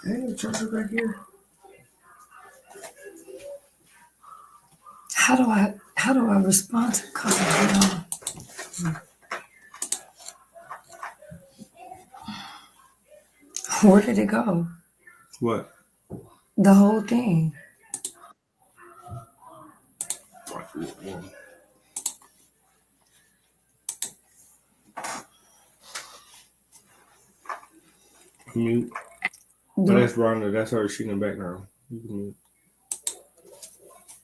Hey, charger back here. How do I respond to comments? Where did it go? What? The whole thing. Mute. But that's Rhonda. That's her. She in the background. You can mute.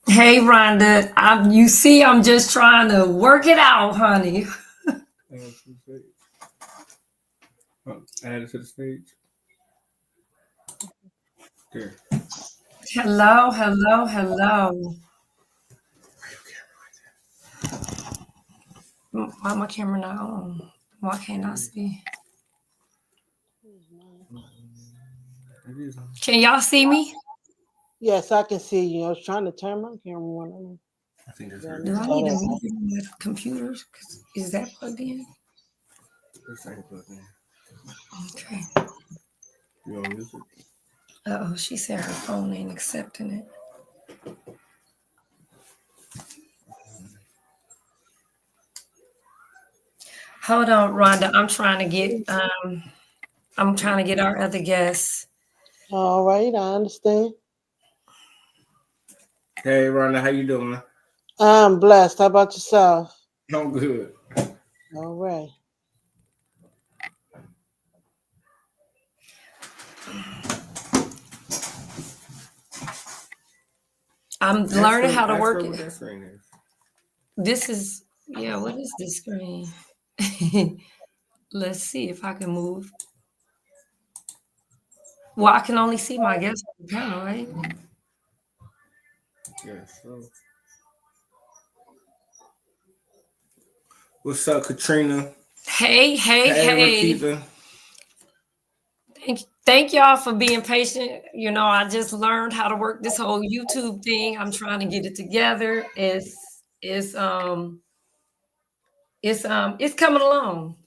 Hey, Rhonda. You see, I'm just trying to work it out, honey. Add it to the stage. Add it to the stage. There. Hello, hello, hello. Why my camera not on? Why can't I see? Can y'all see me? Yes, I can see you. I was trying to turn my camera on. I think that's Do I need to move my computers? Is that plugged in? This ain't plugged in. Okay. You on music? Uh-oh, she said her phone ain't accepting it. Hold on, Rhonda. I'm trying to get our other guests. All right, I understand. Hey, Rhonda, how you doing? I'm blessed. How about yourself? I'm good. All right. I'm learning how to work it. This is, what is this screen? Let's see if I can move. Well, I can only see my guests on the panel, right? Yeah, so. What's up, Katrina? Hey. Rakita. Thank y'all for being patient. I just learned how to work this whole YouTube thing. I'm trying to get it together. It's coming along.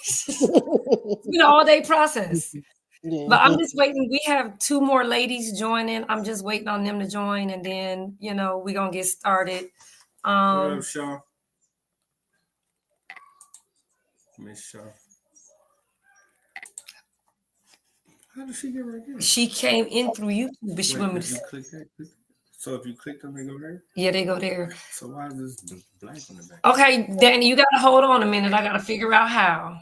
It's been an all-day process. Yeah. But I'm just waiting. We have 2 more ladies joining. I'm just waiting on them to join, and then we're gonna get started. What up, Shaw? Miss Shaw. How did she get right here? She came in through YouTube, but she went to click that. So if you click them, they go there? Yeah, they go there. So why is this black in the back? Okay, Danny, you gotta hold on a minute. I gotta figure out how.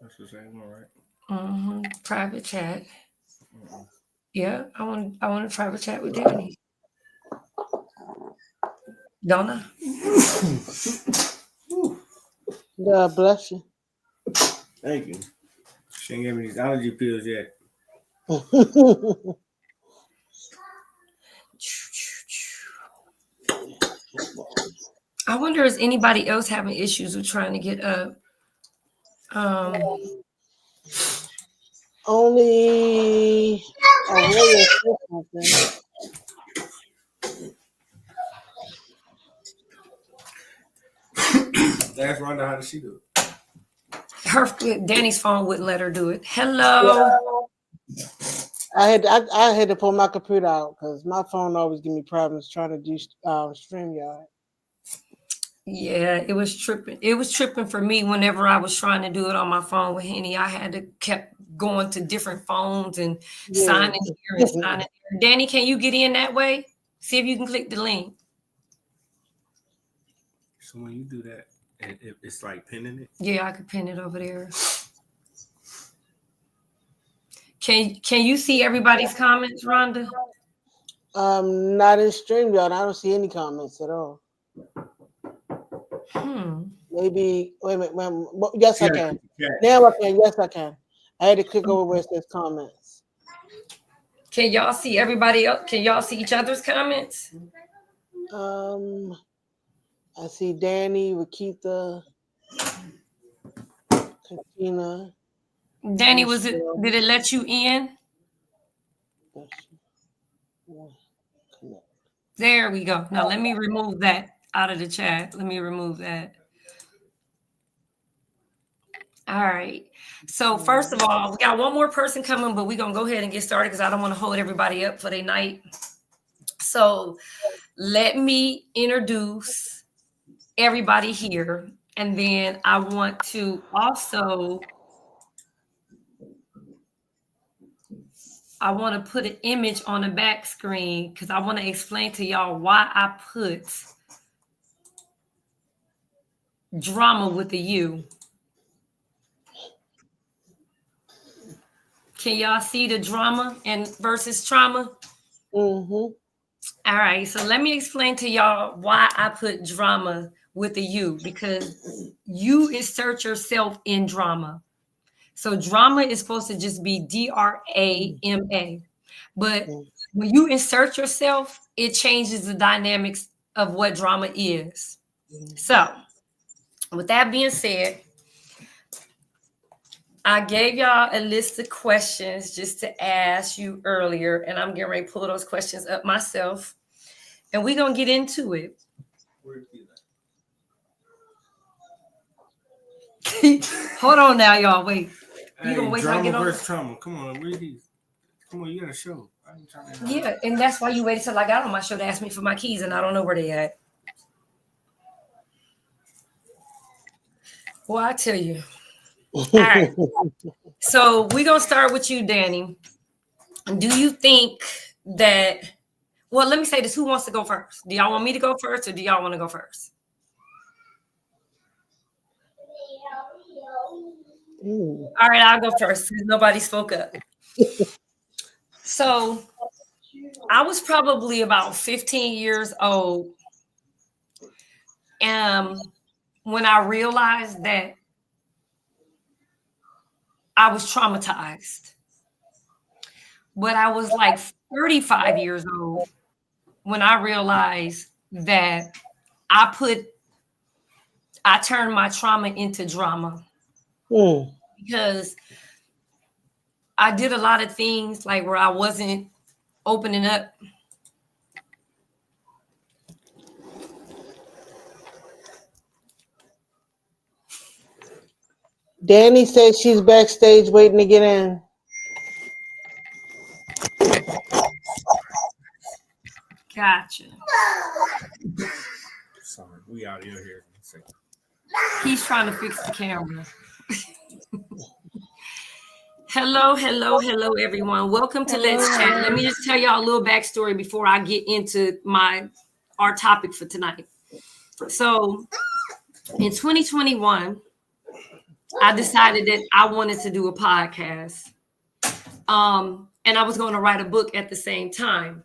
That's the same one, right? Private chat. Yeah, I want to private chat with Danny. Don't I? God bless you. Thank you. She ain't gave me these allergy pills yet. I wonder is anybody else having issues with trying to get up? Only That's Rhonda. How does she do it? Danny's phone wouldn't let her do it. Hello. I had to pull my computer out because my phone always give me problems trying to do StreamYard. Yeah, it was tripping. It was tripping for me whenever I was trying to do it on my phone with Henny. I had to kept going to different phones and signing here and signing there. Danny, can you get in that way? See if you can click the link. So when you do that, it's like pinning it? Yeah, I could pin it over there. Can you see everybody's comments, Rhonda? Not in StreamYard. I don't see any comments at all. Maybe wait a minute. Yes, I can. Now I can. Yes, I can. I had to click over where it says comments. Can y'all see everybody else? Can y'all see each other's comments? I see Danny, Rakita, Katrina. Danny, did it let you in? There we go. Now let me remove that out of the chat. Let me remove that. All right. So first of all, we got one more person coming, but we're going to go ahead and get started because I don't want to hold everybody up for their night. So let me introduce everybody here. And then I want to also, I want to put an image on the back screen because I want to explain to y'all why I put DraUma with the U. Can y'all see the drama and versus trauma? Mm-hmm. All right, so let me explain to y'all why I put DraUma with the U, because you insert yourself in drama. So drama is supposed to just be DRAMA. But when you insert yourself, it changes the dynamics of what drama is. So with that being said, I gave y'all a list of questions just to ask you earlier, and I'm getting ready to pull those questions up myself, and we're going to get into it. Hold on now, y'all. Wait. Hey, you gonna wait drama versus trauma. Come on, read these. Come on, you got a show. Yeah, and that's why you waited till I got on my show to ask me for my keys, and I don't know where they at. Well, I tell you. All right. So we're going to start with you, Danny. Do you think that, well, let me say this. Who wants to go first? Do y'all want me to go first or do y'all want to go first? All right, I'll go first because nobody spoke up. So I was probably about 15 years old when I realized that I was traumatized. But I was like 35 years old when I realized that I turned my trauma into drama. Because I did a lot of things like where I wasn't opening up. Danny says she's backstage waiting to get in. Gotcha. Sorry, we out here. He's trying to fix the camera. Hello, everyone. Welcome to Let's Chat. Let me just tell y'all a little backstory before I get into our topic for tonight. So in 2021, I decided that I wanted to do a podcast. And I was going to write a book at the same time.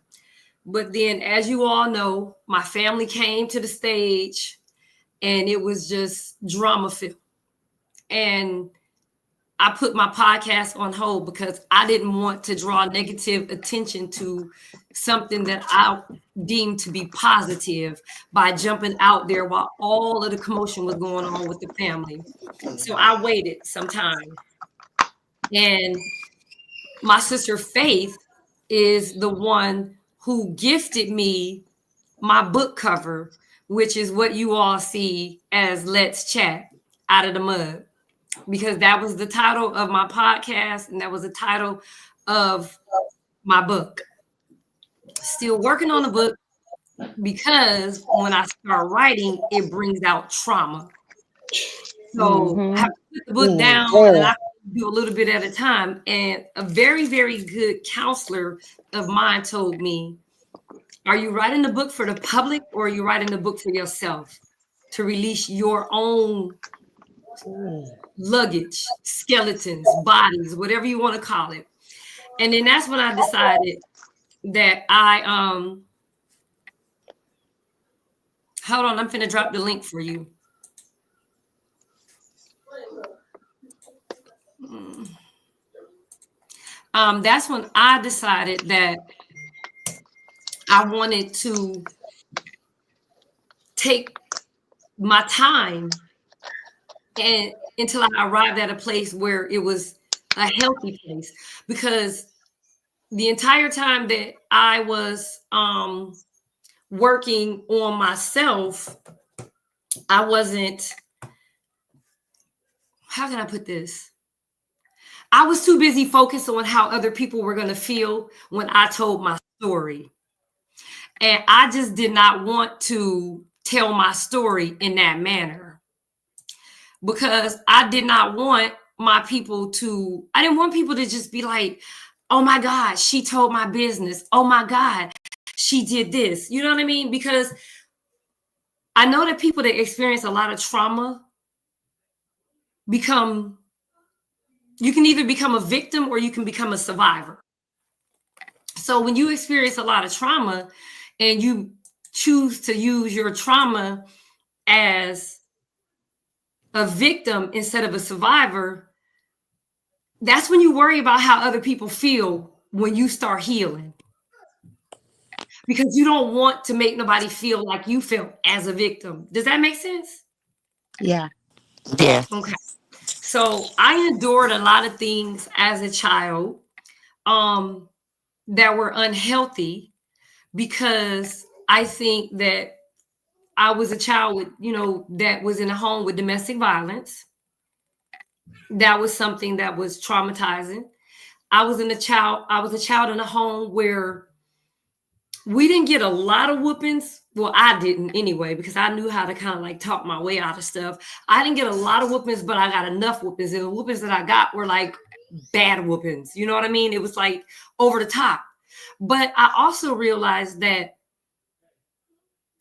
But then, as you all know, my family came to the stage and it was just drama filled. And I put my podcast on hold because I didn't want to draw negative attention to something that I deemed to be positive by jumping out there while all of the commotion was going on with the family. So I waited some time. And my sister Faith is the one who gifted me my book cover, which is what you all see as Let's Chat Out of the Mud. Because that was the title of my podcast and that was the title of my book. Still working on the book because when I start writing, it brings out trauma. So I have to put the book down and I do a little bit at a time. And a very, very good counselor of mine told me, are you writing the book for the public or are you writing the book for yourself to release your own luggage, skeletons, bodies, whatever you want to call it? And then that's when I decided that hold on, I'm finna drop the link for you. That's when I decided that I wanted to take my time and until I arrived at a place where it was a healthy place, because the entire time that I was working on myself, I wasn't, how can I put this? I was too busy focused on how other people were going to feel when I told my story. And I just did not want to tell my story in that manner, because I did not want I didn't want people to just be like, oh my God, she told my business. Oh my God, she did this. You know what I mean? Because I know that people that experience a lot of trauma you can either become a victim or you can become a survivor. So when you experience a lot of trauma and you choose to use your trauma as a victim instead of a survivor, that's when you worry about how other people feel when you start healing. Because you don't want to make nobody feel like you felt as a victim. Does that make sense? Yeah. Yeah. Okay. So I endured a lot of things as a child that were unhealthy, because I think that I was a child with, that was in a home with domestic violence. That was something that was traumatizing. I was a child in a home where we didn't get a lot of whoopings. Well, I didn't anyway, because I knew how to kind of like talk my way out of stuff. I didn't get a lot of whoopings, but I got enough whoopings. And the whoopings that I got were like bad whoopings. You know what I mean? It was like over the top. But I also realized that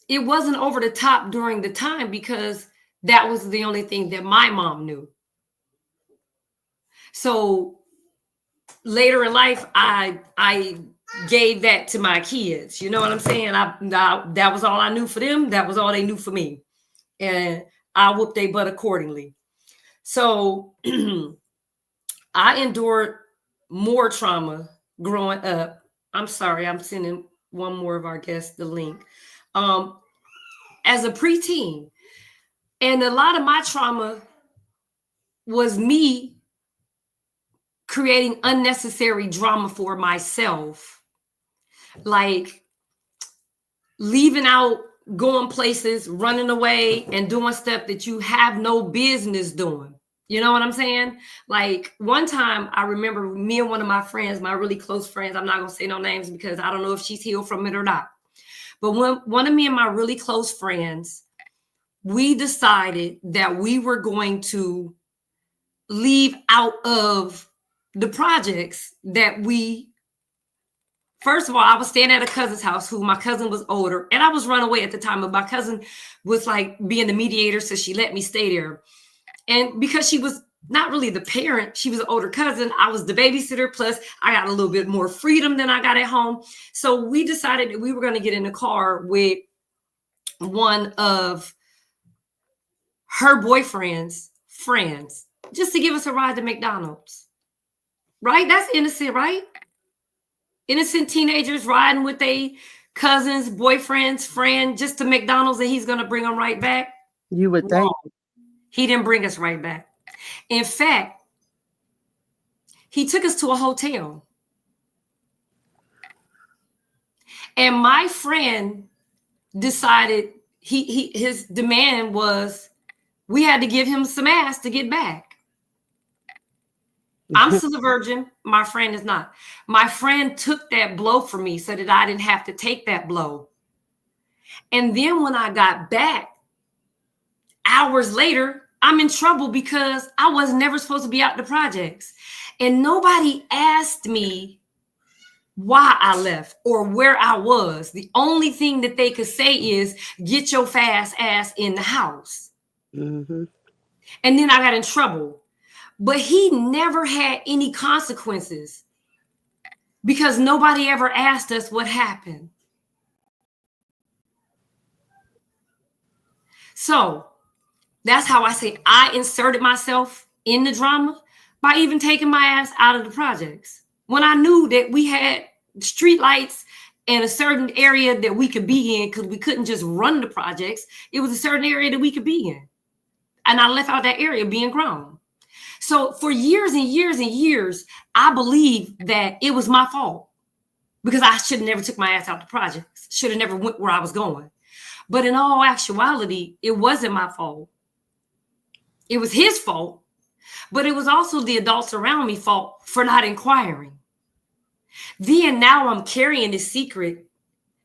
it wasn't over the top during the time, because that was the only thing that my mom knew. So later in life, I gave that to my kids. You know what I'm saying? That was all I knew for them. That was all they knew for me. And I whooped their butt accordingly. So I endured more trauma growing up. I'm sorry, I'm sending one more of our guests the link. As a preteen. And a lot of my trauma was me creating unnecessary drama for myself. Like leaving out, going places, running away, and doing stuff that you have no business doing. You know what I'm saying? Like one time I remember me and one of my friends, my really close friends, I'm not going to say no names because I don't know if she's healed from it or not. But one of me and my really close friends, we decided that we were going to leave out of the projects that first of all, I was staying at a cousin's house who my cousin was older, and I was run away at the time, but my cousin was like being the mediator, so she let me stay there. And because she was not really the parent, she was an older cousin, I was the babysitter, plus I got a little bit more freedom than I got at home. So we decided that we were going to get in the car with one of her boyfriend's friends just to give us a ride to McDonald's. Right? That's innocent, right? Innocent teenagers riding with their cousins, boyfriends, friend, just to McDonald's, and he's going to bring them right back. You would think. He didn't bring us right back. In fact, he took us to a hotel. And my friend decided his demand was we had to give him some ass to get back. I'm still a virgin. My friend is not. My friend took that blow for me so that I didn't have to take that blow. And then when I got back, hours later, I'm in trouble because I was never supposed to be out the projects. And nobody asked me why I left or where I was. The only thing that they could say is, get your fast ass in the house. Mm-hmm. And then I got in trouble. But he never had any consequences because nobody ever asked us what happened. So that's how I say I inserted myself in the drama by even taking my ass out of the projects. When I knew that we had street lights and a certain area that we could be in, because we couldn't just run the projects. It was a certain area that we could be in. And I left out that area being grown. So for years and years and years, I believed that it was my fault because I should have never took my ass out the projects. Should have never went where I was going. But in all actuality, it wasn't my fault. It was his fault. But it was also the adults around me fault for not inquiring. Then now I'm carrying this secret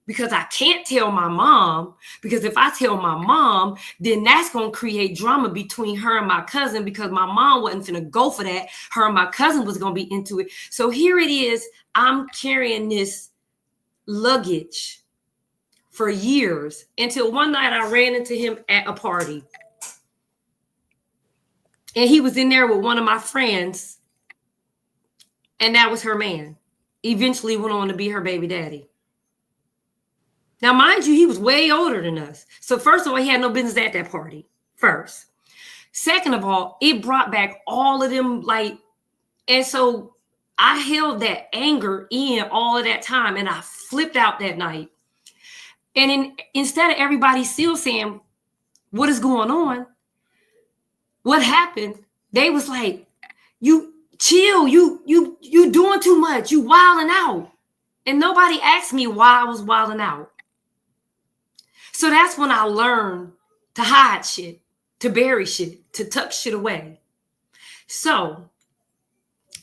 because I can't tell my mom, because if I tell my mom, then that's going to create drama between her and my cousin, because my mom wasn't going to go for that. Her and my cousin was going to be into it. So here it is. I'm carrying this luggage for years until one night I ran into him at a party. And he was in there with one of my friends. And that was her man. Eventually went on to be her baby daddy. Now, mind you, he was way older than us. So first of all, he had no business at that party, first. Second of all, it brought back all of them, and so I held that anger in all of that time, and I flipped out that night. And instead of everybody still saying, what is going on? What happened? They was like, you chill, you doing too much, you wilding out. And nobody asked me why I was wilding out. So that's when I learned to hide shit, to bury shit, to tuck shit away. So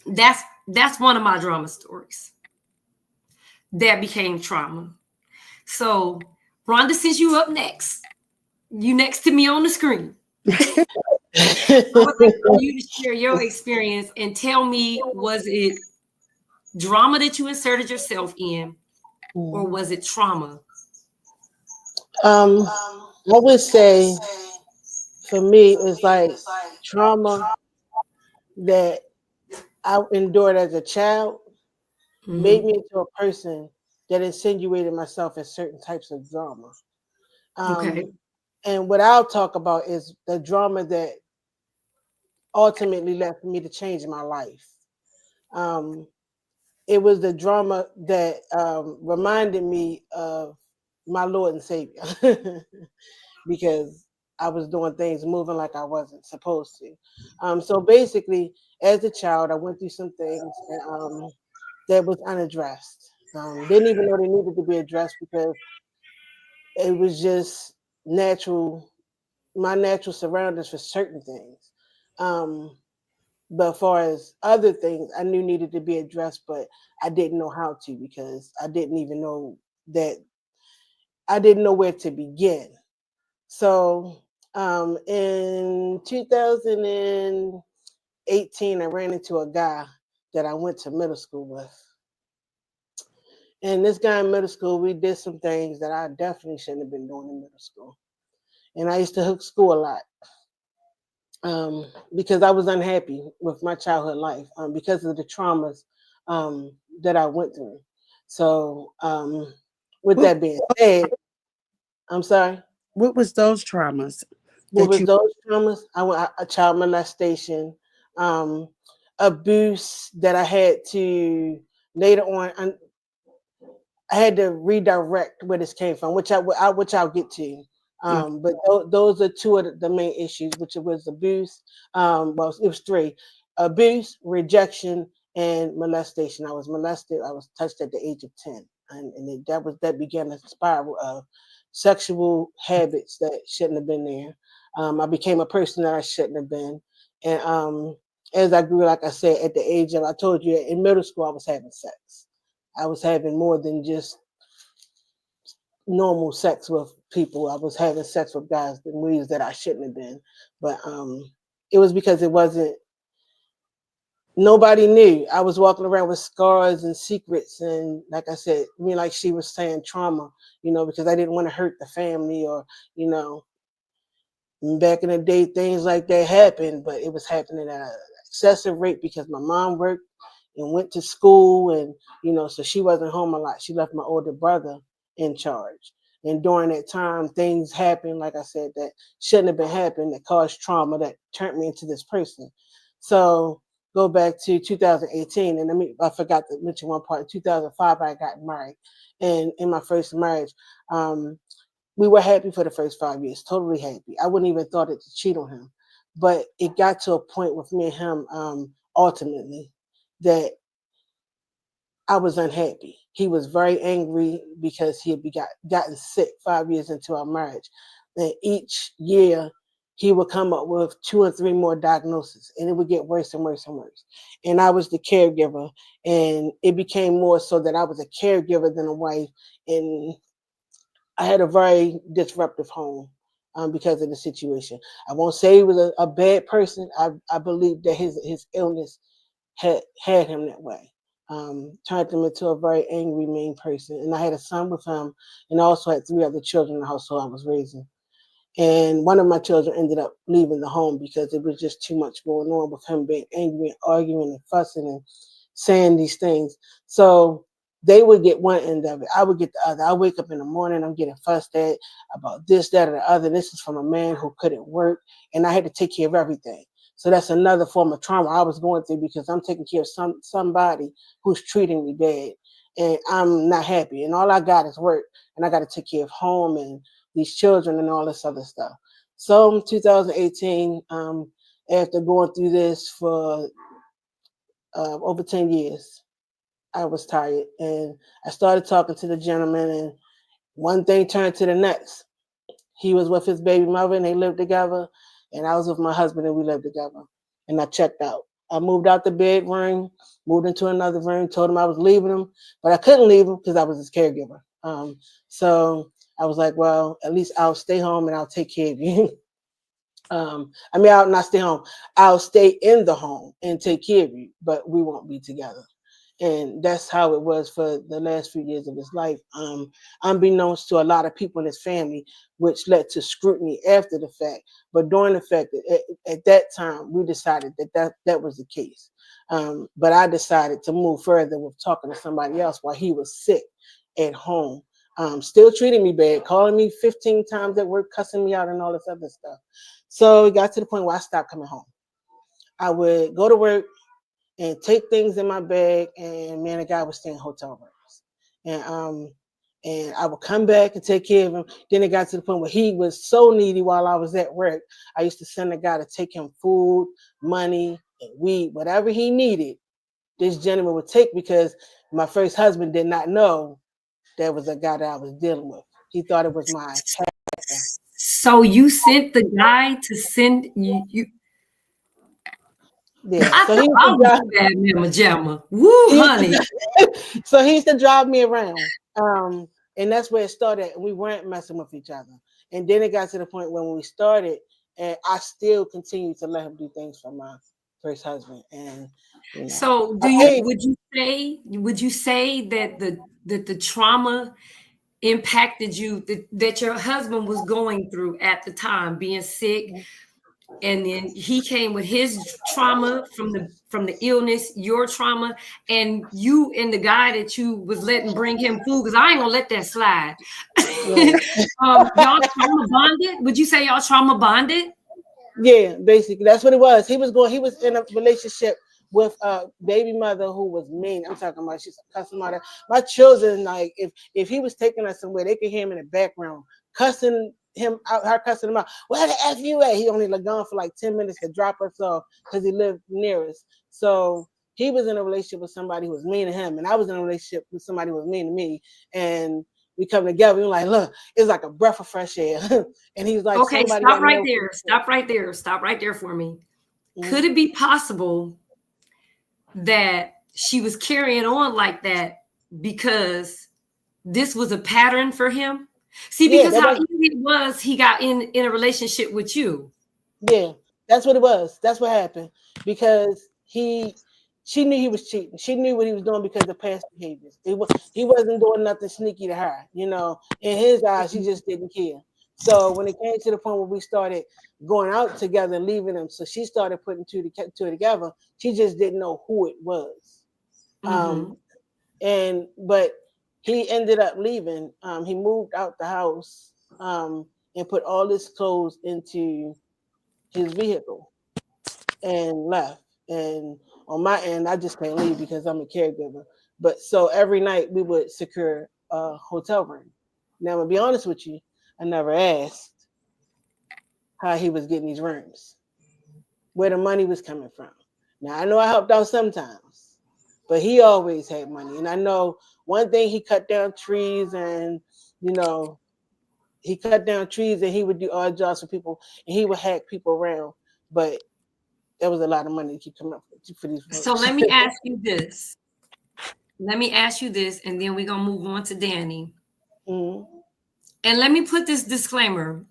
that's one of my drama stories that became trauma. So Rhonda, since you up next, you next to me on the screen. I would like for you to share your experience and tell me, was it drama that you inserted yourself in, or was it trauma? I would say for me, it's like trauma that I endured as a child made me into a person that insinuated myself as certain types of drama. Okay. And what I'll talk about is the drama that ultimately led for me to change my life. It was the drama that reminded me of my Lord and Savior because I was doing things, moving like I wasn't supposed to. So basically, as a child, I went through some things that was unaddressed. Didn't even know they needed to be addressed because it was just natural, my natural surroundings for certain things. But as far as other things, I knew needed to be addressed, but I didn't know how to because I didn't even know that I didn't know where to begin. So in 2018, I ran into a guy that I went to middle school with. And this guy in middle school, we did some things that I definitely shouldn't have been doing in middle school. And I used to hook school a lot. Because I was unhappy with my childhood life because of the traumas that I went through. So, with that being said, I'm sorry. What was those traumas? What was those traumas? I went a child molestation, abuse that I had to later on. I had to redirect where this came from, which I'll get to. But those are two of the main issues, which was abuse. Well, it was three: abuse, rejection, and molestation. I was molested. I was touched at the age of 10, and that began a spiral of sexual habits that shouldn't have been there. I became a person that I shouldn't have been, and as I grew, like I said, at the age of, I told you, in middle school, I was having sex. I was having more than just normal sex with people. I was having sex with guys in ways that I shouldn't have been. But it was because it wasn't, nobody knew. I was walking around with scars and secrets. And like I said, like she was saying, trauma, because I didn't want to hurt the family or, back in the day, things like that happened, but it was happening at an excessive rate because my mom worked and went to school and, so she wasn't home a lot. She left my older brother in charge. And during that time, things happened, like I said, that shouldn't have been happening, that caused trauma, that turned me into this person. So go back to 2018, and I forgot to mention one part. In 2005, I got married. And in my first marriage, we were happy for the first 5 years, totally happy. I wouldn't even thought it to cheat on him. but it got to a point with me and him ultimately that I was unhappy. He was very angry because he had gotten sick 5 years into our marriage. And each year he would come up with 2 or 3 more diagnoses, and it would get worse and worse and worse. And I was the caregiver, and it became more so that I was a caregiver than a wife. And I had a very disruptive home because of the situation. I won't say he was a bad person. I believe that his illness had him that way. Turned him into a very angry, mean person. And I had a son with him, and I also had 3 other children in the household I was raising. And one of my children ended up leaving the home because it was just too much going on with him being angry and arguing and fussing and saying these things. So they would get one end of it. I would get the other. I wake up in the morning, I'm getting fussed at about this, that, or the other. This is from a man who couldn't work, and I had to take care of everything. So that's another form of trauma I was going through because I'm taking care of somebody who's treating me bad, and I'm not happy. And all I got is work, and I got to take care of home and these children and all this other stuff. So in 2018, after going through this for over 10 years, I was tired, and I started talking to the gentleman, and one thing turned to the next. He was with his baby mother, and they lived together, and I was with my husband, and we lived together. And I checked out. I moved out the bedroom, moved into another room, told him I was leaving him, but I couldn't leave him because I was his caregiver. So I was like, well, at least I'll stay home and I'll take care of you. I'll not stay home. I'll stay in the home and take care of you, but we won't be together. And that's how it was for the last few years of his life. Unbeknownst to a lot of people in his family, which led to scrutiny after the fact. But during the fact, at that time, we decided that was the case. But I decided to move further with talking to somebody else while he was sick at home. Still treating me bad, calling me 15 times at work, cussing me out and all this other stuff. So it got to the point where I stopped coming home. I would go to work and take things in my bag, and me and the guy would stay in hotel rooms. And I would come back and take care of him. Then it got to the point where he was so needy while I was at work. I used to send a guy to take him food, money, and weed, whatever he needed. This gentleman would take because my first husband did not know that was a guy that I was dealing with. He thought it was my captain. So you sent the guy to send you. Yeah. I So thought he I used to was a bad mama jamma. Woo, honey. So he used to drive me around. And that's where it started. We weren't messing with each other. And then it got to the point when we started, and I still continued to let him do things for my first husband. And So would you say that the trauma impacted you, that your husband was going through at the time, being sick, and then he came with his trauma from the illness, your trauma, and you and the guy that you was letting bring him food, because I ain't gonna let that slide. Right. Y'all trauma bonded? Would you say y'all trauma bonded? Yeah, basically that's what it was. He was in a relationship with a baby mother who was mean. I'm talking about she's a cussing mother. My children, like if he was taking us somewhere, they could hear him in the background cussing him out, her cussing him out. Where the F you at? He only gone for like 10 minutes to drop us off because he lived near us. So he was in a relationship with somebody who was mean to him, and I was in a relationship with somebody who was mean to me. And we come together, we were like, look, it's like a breath of fresh air. And he was like, Okay, somebody stop that right knows. there. Stop right there. Stop right there for me. Mhm. Could it be possible that she was carrying on like that because this was a pattern for him? See, Yeah, because how easy it was, he got in a relationship with you. yeah, that's what it was. That's what happened because she knew he was cheating. She knew what he was doing because of past behaviors. He wasn't doing nothing sneaky to her. In his eyes, she just didn't care. So when it came to the point where we started going out together and leaving him, so she started putting two together. She just didn't know who it was. Mm-hmm. But he ended up leaving. He moved out the house and put all his clothes into his vehicle and left. And on my end, I just can't leave because I'm a caregiver. But so every night we would secure a hotel room. Now, I'm gonna be honest with you, I never asked how he was getting these rooms. where the money was coming from. Now I know I helped out sometimes, but he always had money. And I know one thing, he cut down trees, and he cut down trees, and he would do odd jobs for people, and he would hack people around. But there was a lot of money to keep coming up for these folks. So let me ask you this. And then we're gonna move on to Danny. Mm-hmm. And let me put this disclaimer.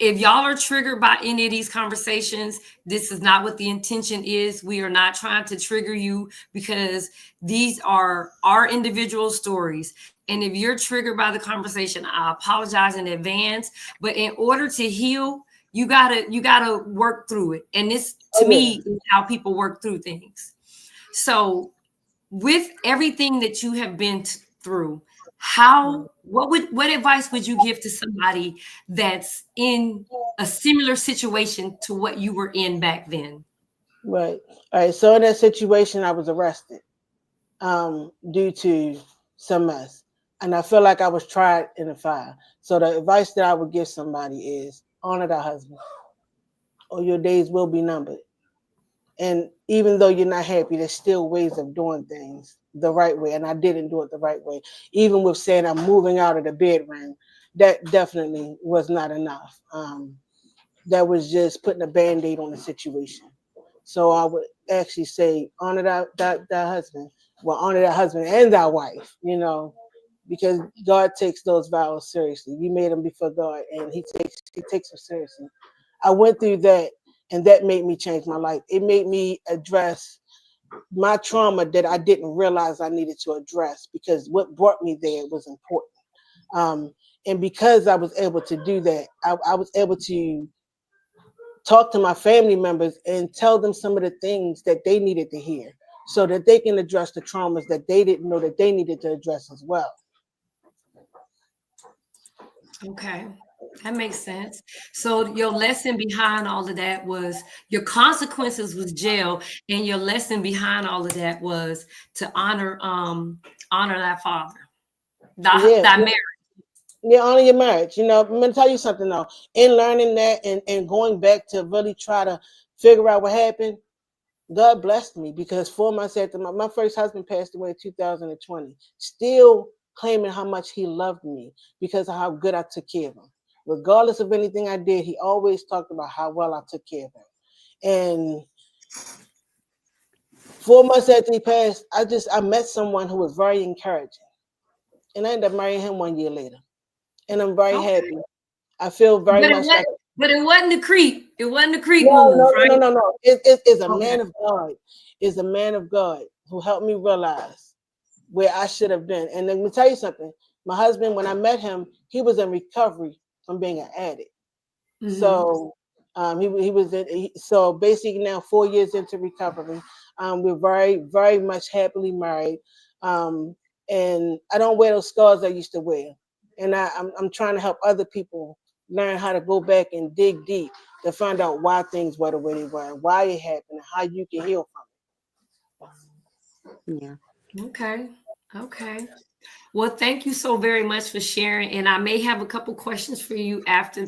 If y'all are triggered by any of these conversations, this is not what the intention is. We are not trying to trigger you, because these are our individual stories. And if you're triggered by the conversation, I apologize in advance. But in order to heal, you gotta work through it. And this, to me, is how people work through things. So with everything that you have been through, what advice would you give to somebody that's in a similar situation to what you were in back then? Right. All right. So in that situation, I was arrested due to some mess, and I feel like I was tried in a fire. So the advice that I would give somebody is honor thy husband, or your days will be numbered. And even though you're not happy, there's still ways of doing things the right way. And I didn't do it the right way. Even with saying I'm moving out of the bedroom, that definitely was not enough. That was just putting a Band-Aid on the situation. So I would actually say, honor that husband. Well, honor that husband and that wife, because God takes those vows seriously. You made them before God, and he takes them seriously. I went through that, and that made me change my life. It made me address my trauma that I didn't realize I needed to address, because what brought me there was important. And because I was able to do that, I was able to talk to my family members and tell them some of the things that they needed to hear, so that they can address the traumas that they didn't know that they needed to address as well. Okay, that makes sense. So your lesson behind all of that was, your consequences was jail, and your lesson behind all of that was to honor that father, that marriage. Yeah, honor your marriage. I'm going to tell you something though. In learning that and going back to really try to figure out what happened, God blessed me, because 4 months after my first husband passed away in 2020, still claiming how much he loved me because of how good I took care of him. Regardless of anything I did, he always talked about how well I took care of him. And 4 months after he passed, I met someone who was very encouraging. And I ended up marrying him 1 year later. And I'm very happy. I feel very much like. But it wasn't the creep. It wasn't the creep move, right? No. It is a man of God. Is a man of God who helped me realize where I should have been. And let me tell you something. My husband, when I met him, he was in recovery from being an addict. Mm-hmm. So he was in. So basically now 4 years into recovery, we're very, very much happily married. And I don't wear those scars I used to wear. And I'm trying to help other people learn how to go back and dig deep to find out why things were the way they were, why it happened, and how you can heal from it. Yeah. Okay. Well, thank you so very much for sharing. And I may have a couple questions for you after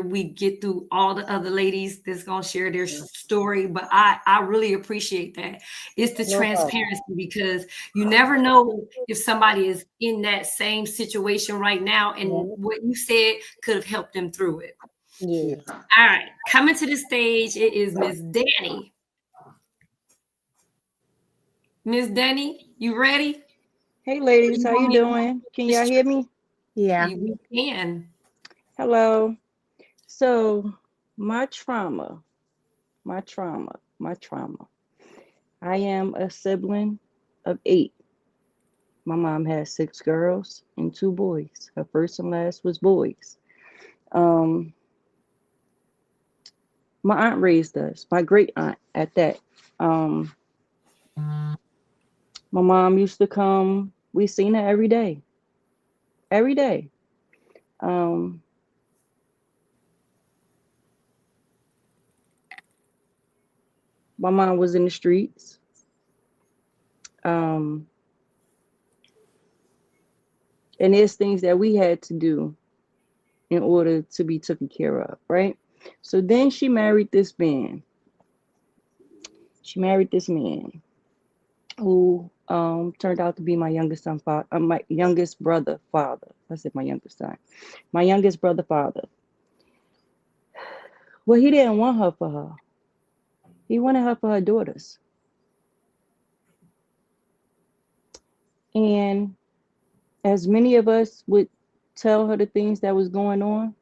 we get through all the other ladies that's going to share their story. But I really appreciate that. It's the transparency, because you never know if somebody is in that same situation right now, and what you said could have helped them through it. Yeah. All right. Coming to the stage, it is Miss Danny. Miss Danny, you ready? Hey ladies, how you doing? Can y'all hear me? Yeah. We can. Hello. So my trauma. I am a sibling of 8. My mom had 6 girls and 2 boys. Her first and last was boys. My aunt raised us, my great aunt at that. My mom used to come. We seen her every day. Every day. My mom was in the streets. And there's things that we had to do in order to be taken care of, right? So then she married this man. She married this man who turned out to be my youngest son, my youngest brother father. I said my youngest son, my youngest brother father. Well, he didn't want her for her. He wanted her for her daughters. And as many of us would tell her the things that was going on,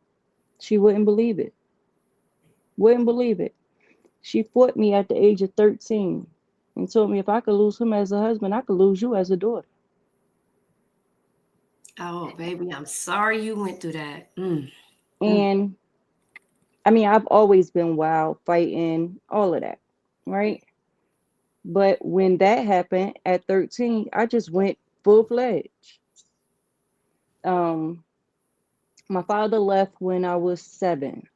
she wouldn't believe it. Wouldn't believe it. She fought me at the age of 13 and told me if I could lose him as a husband, I could lose you as a daughter. Oh, baby, I'm sorry you went through that. And I mean, I've always been wild, fighting, all of that, right? But when that happened at 13, I just went full-fledged. My father left when I was 7.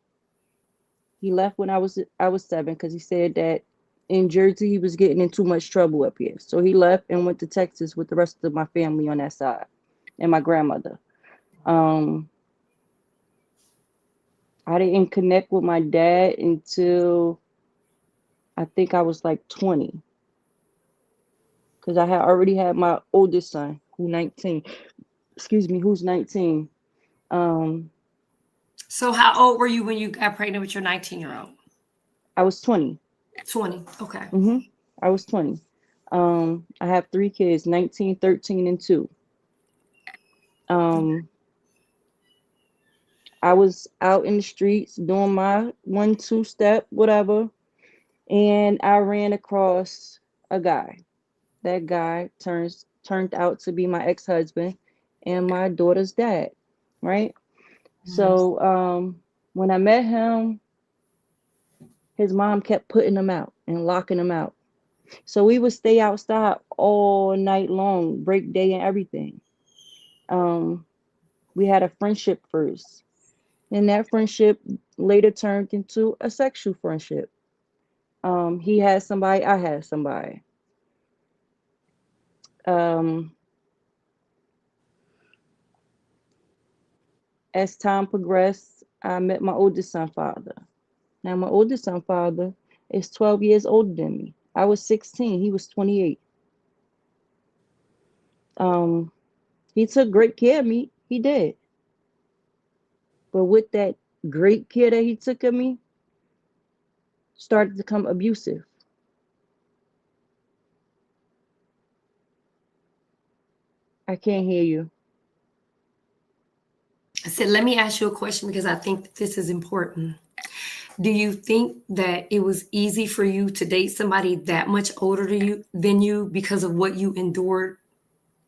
He left when I was 7 because he said that in Jersey he was getting in too much trouble up here. So he left and went to Texas with the rest of my family on that side and my grandmother. I didn't connect with my dad until I think I was like 20. Because I had already had my oldest son, who's 19. So how old were you when you got pregnant with your 19-year-old? I was 20. 20. Okay. I was 20. I have 3 kids, 19, 13, and 2. I was out in the streets doing my 1-2 step, whatever, and I ran across a guy. That guy turned out to be my ex-husband and my daughter's dad, right? So when I met him, his mom kept putting him out and locking him out. So we would stay outside all night long, break day and everything. We had a friendship first. And that friendship later turned into a sexual friendship. He had somebody, I had somebody. As time progressed, I met my oldest son father. Now, my oldest son father is 12 years older than me. I was 16, he was 28. He took great care of me, he did. But with that great care that he took of me, started to become abusive. I can't hear you. I said, let me ask you a question because I think this is important. Do you think that it was easy for you to date somebody that much older than you because of what you endured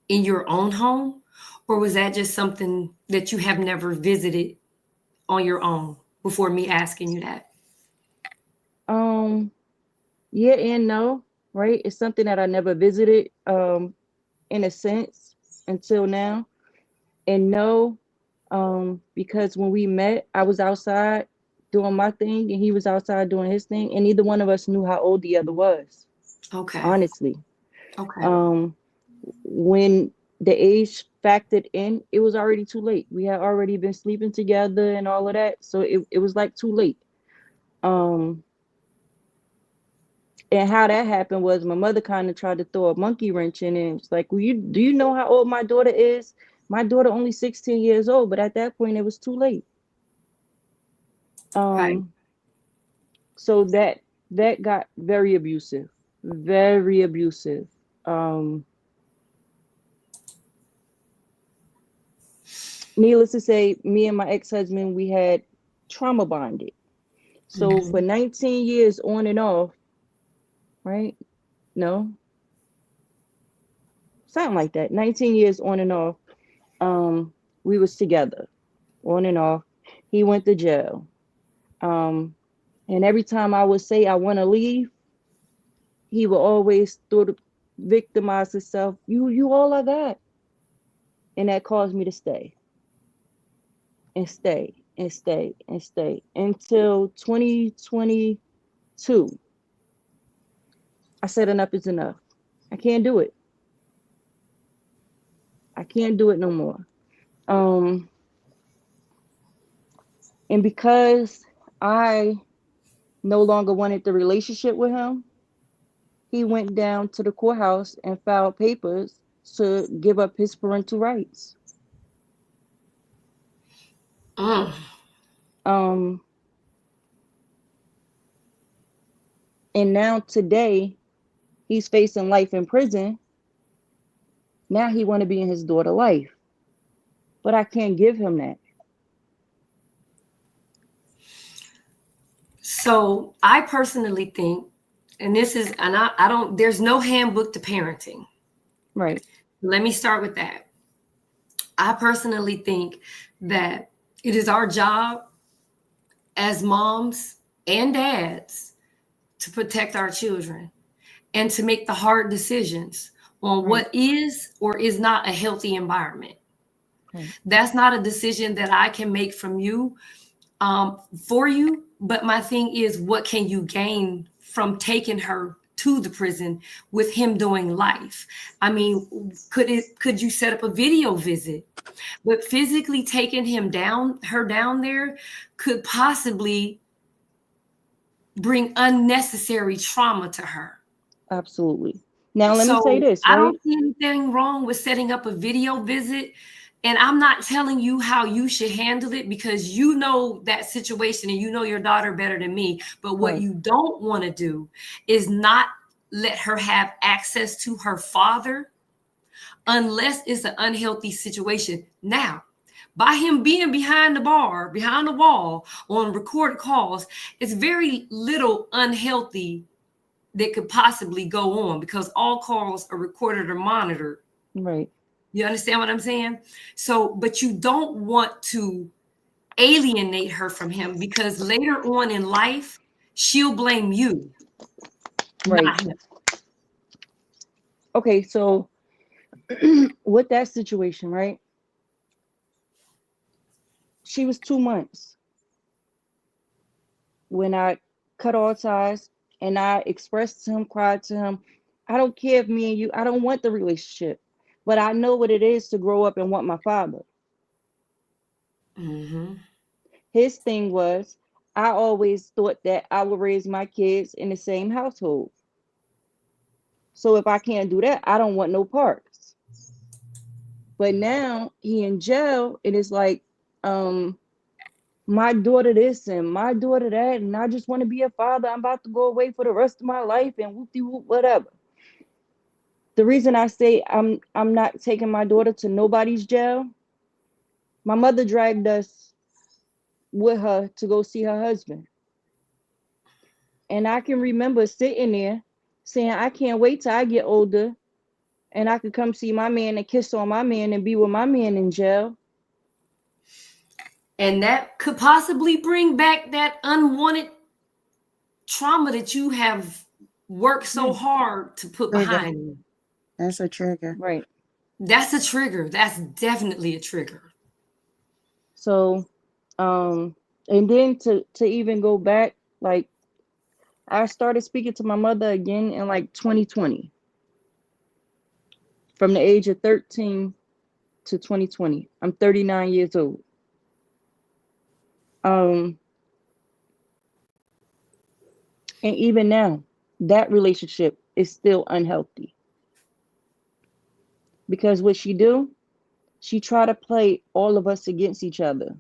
in your own home? Or was that just something that you have never visited on your own before me asking you that? Yeah and no, right? It's something that I never visited, in a sense, until now. And no, because when we met, I was outside doing my thing and he was outside doing his thing, and neither one of us knew how old the other was. Okay. Honestly. Okay. When the age factored in, it was already too late. We had already been sleeping together and all of that. So it was like too late. And how that happened was my mother kind of tried to throw a monkey wrench in it. It's like, well, do you know how old my daughter is? My daughter only 16 years old, but at that point it was too late. Right. So that got very abusive, very abusive. Needless to say, me and my ex-husband, we had trauma bonded. So for 19 years on and off, right? No, something like that. 19 years on and off, we was together, on and off. He went to jail. And every time I would say I want to leave, he would always sort of victimize himself. You all of that. And that caused me to stay and stay and stay and stay until 2022. I said enough is enough. I can't do it. I can't do it no more. And because I no longer wanted the relationship with him, he went down to the courthouse and filed papers to give up his parental rights. Mm. And now today, he's facing life in prison. Now he want to be in his daughter's life, but I can't give him that. So I personally think, and this is, and I don't, there's no handbook to parenting. Right. Let me start with that. I personally think that it is our job as moms and dads to protect our children and to make the hard decisions on what is or is not a healthy environment. Right. That's not a decision that I can make from you, for you. But my thing is, what can you gain from taking her to the prison with him doing life? I mean, could you set up a video visit? But physically taking her down there could possibly bring unnecessary trauma to her. Absolutely. Now, let me say this, I right? don't see anything wrong with setting up a video visit. And I'm not telling you how you should handle it, because you know that situation and you know your daughter better than me. But what you don't want to do is not let her have access to her father unless it's an unhealthy situation. Now, by him being behind the wall on recorded calls, it's very little unhealthy that could possibly go on, because all calls are recorded or monitored. Right. You understand what I'm saying? So, but you don't want to alienate her from him, because later on in life, she'll blame you, not him. Okay, so with that situation, right? She was 2 months when I cut all ties, and I expressed to him, cried to him, I don't care if me and you, I don't want the relationship, but I know what it is to grow up and want my father. Mm-hmm. His thing was, I always thought that I would raise my kids in the same household. So if I can't do that, I don't want no parts. But now he in jail, and it's like, my daughter this and my daughter that, and I just want to be a father. I'm about to go away for the rest of my life and whoop-de-whoop, whatever. The reason I say I'm not taking my daughter to nobody's jail, my mother dragged us with her to go see her husband. And I can remember sitting there saying, I can't wait till I get older and I could come see my man and kiss on my man and be with my man in jail. And that could possibly bring back that unwanted trauma that you have worked so hard to put behind you. That's a trigger. Right. That's a trigger. That's definitely a trigger. So, and then to even go back, like, I started speaking to my mother again in like 2020. From the age of 13 to 2020. I'm 39 years old. And even now, that relationship is still unhealthy. Because what she do, she try to play all of us against each other.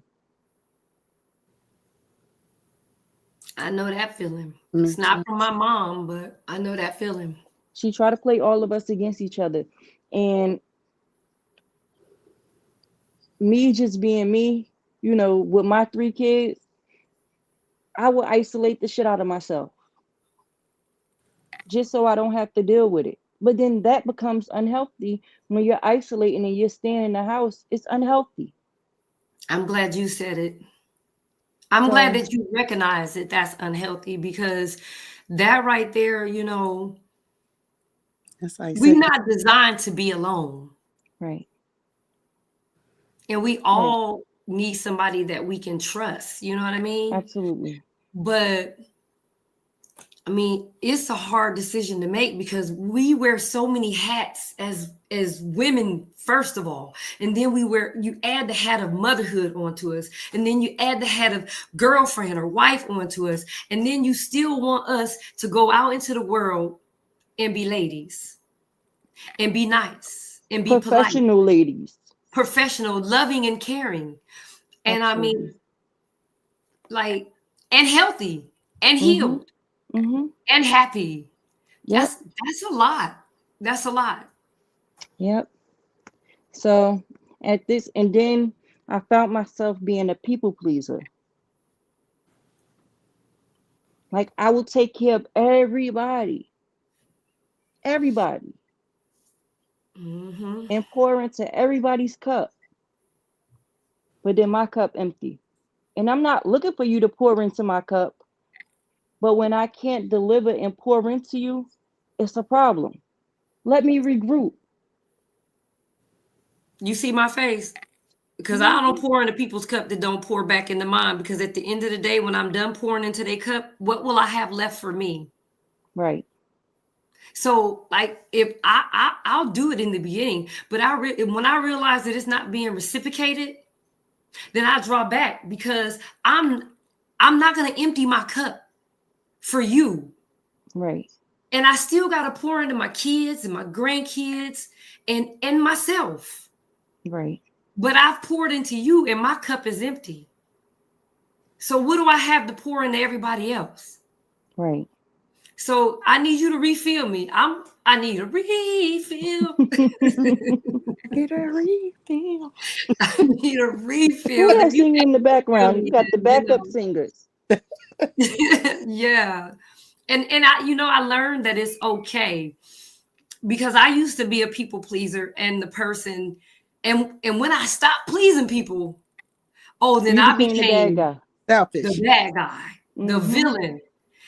I know that feeling. It's not from my mom, but I know that feeling. She try to play all of us against each other. And me just being me, you know, with my 3 kids, I would isolate the shit out of myself just so I don't have to deal with it. But then that becomes unhealthy when you're isolating and you're staying in the house. It's unhealthy. I'm glad you said it. I'm glad that you recognize that that's unhealthy, because that right there, you know, we're not designed to be alone. Right. And we all need somebody that we can trust. You know what I mean? Absolutely. But I mean, it's a hard decision to make, because we wear so many hats as women, first of all. And then you add the hat of motherhood onto us. And then you add the hat of girlfriend or wife onto us. And then you still want us to go out into the world and be ladies and be nice and be polite, Professional ladies. professional, loving and caring. And I Absolutely. mean, like, and healthy and Mhm. healed Mm-hmm. and happy. Yep. That's a lot. That's a lot. Yep. So at this, and then I found myself being a people pleaser. Like I will take care of everybody, Mm-hmm. and pour into everybody's cup. But then my cup empty. And I'm not looking for you to pour into my cup. But when I can't deliver and pour into you, it's a problem. Let me regroup. You see my face? Because I don't pour into people's cup that don't pour back into mine. Because at the end of the day, when I'm done pouring into their cup, what will I have left for me? Right. So, like, if I'll do it in the beginning, but when I realize that it's not being reciprocated, then I draw back because I'm not gonna empty my cup for you. Right. And I still gotta pour into my kids and my grandkids and myself. Right. But I've poured into you and my cup is empty. So what do I have to pour into everybody else? Right. So I need you to refill me. I need a refill. Get a refill. I need a refill. Who that If you singing in the background? can't You got the refill me, backup singers. yeah. And I learned that it's okay because I used to be a people pleaser and the person, and when I stopped pleasing people, then You I became the bad became guy. Selfish. the bad guy, the Mhm. villain.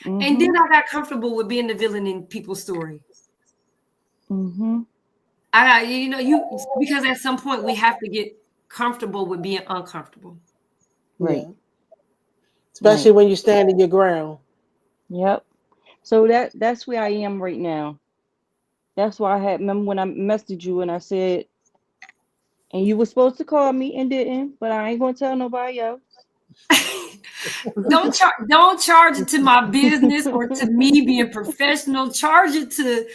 And Mhm. then I got comfortable with being the villain in people's story. Mhm. Because at some point we have to get comfortable with being uncomfortable. Right. Yeah. Especially Right. when you stand in your ground. Yep. So that's where I am right now. That's why remember when I messaged you and I said, and you were supposed to call me and didn't, but I ain't gonna tell nobody else. Don't charge it to my business or to me being professional. Charge it to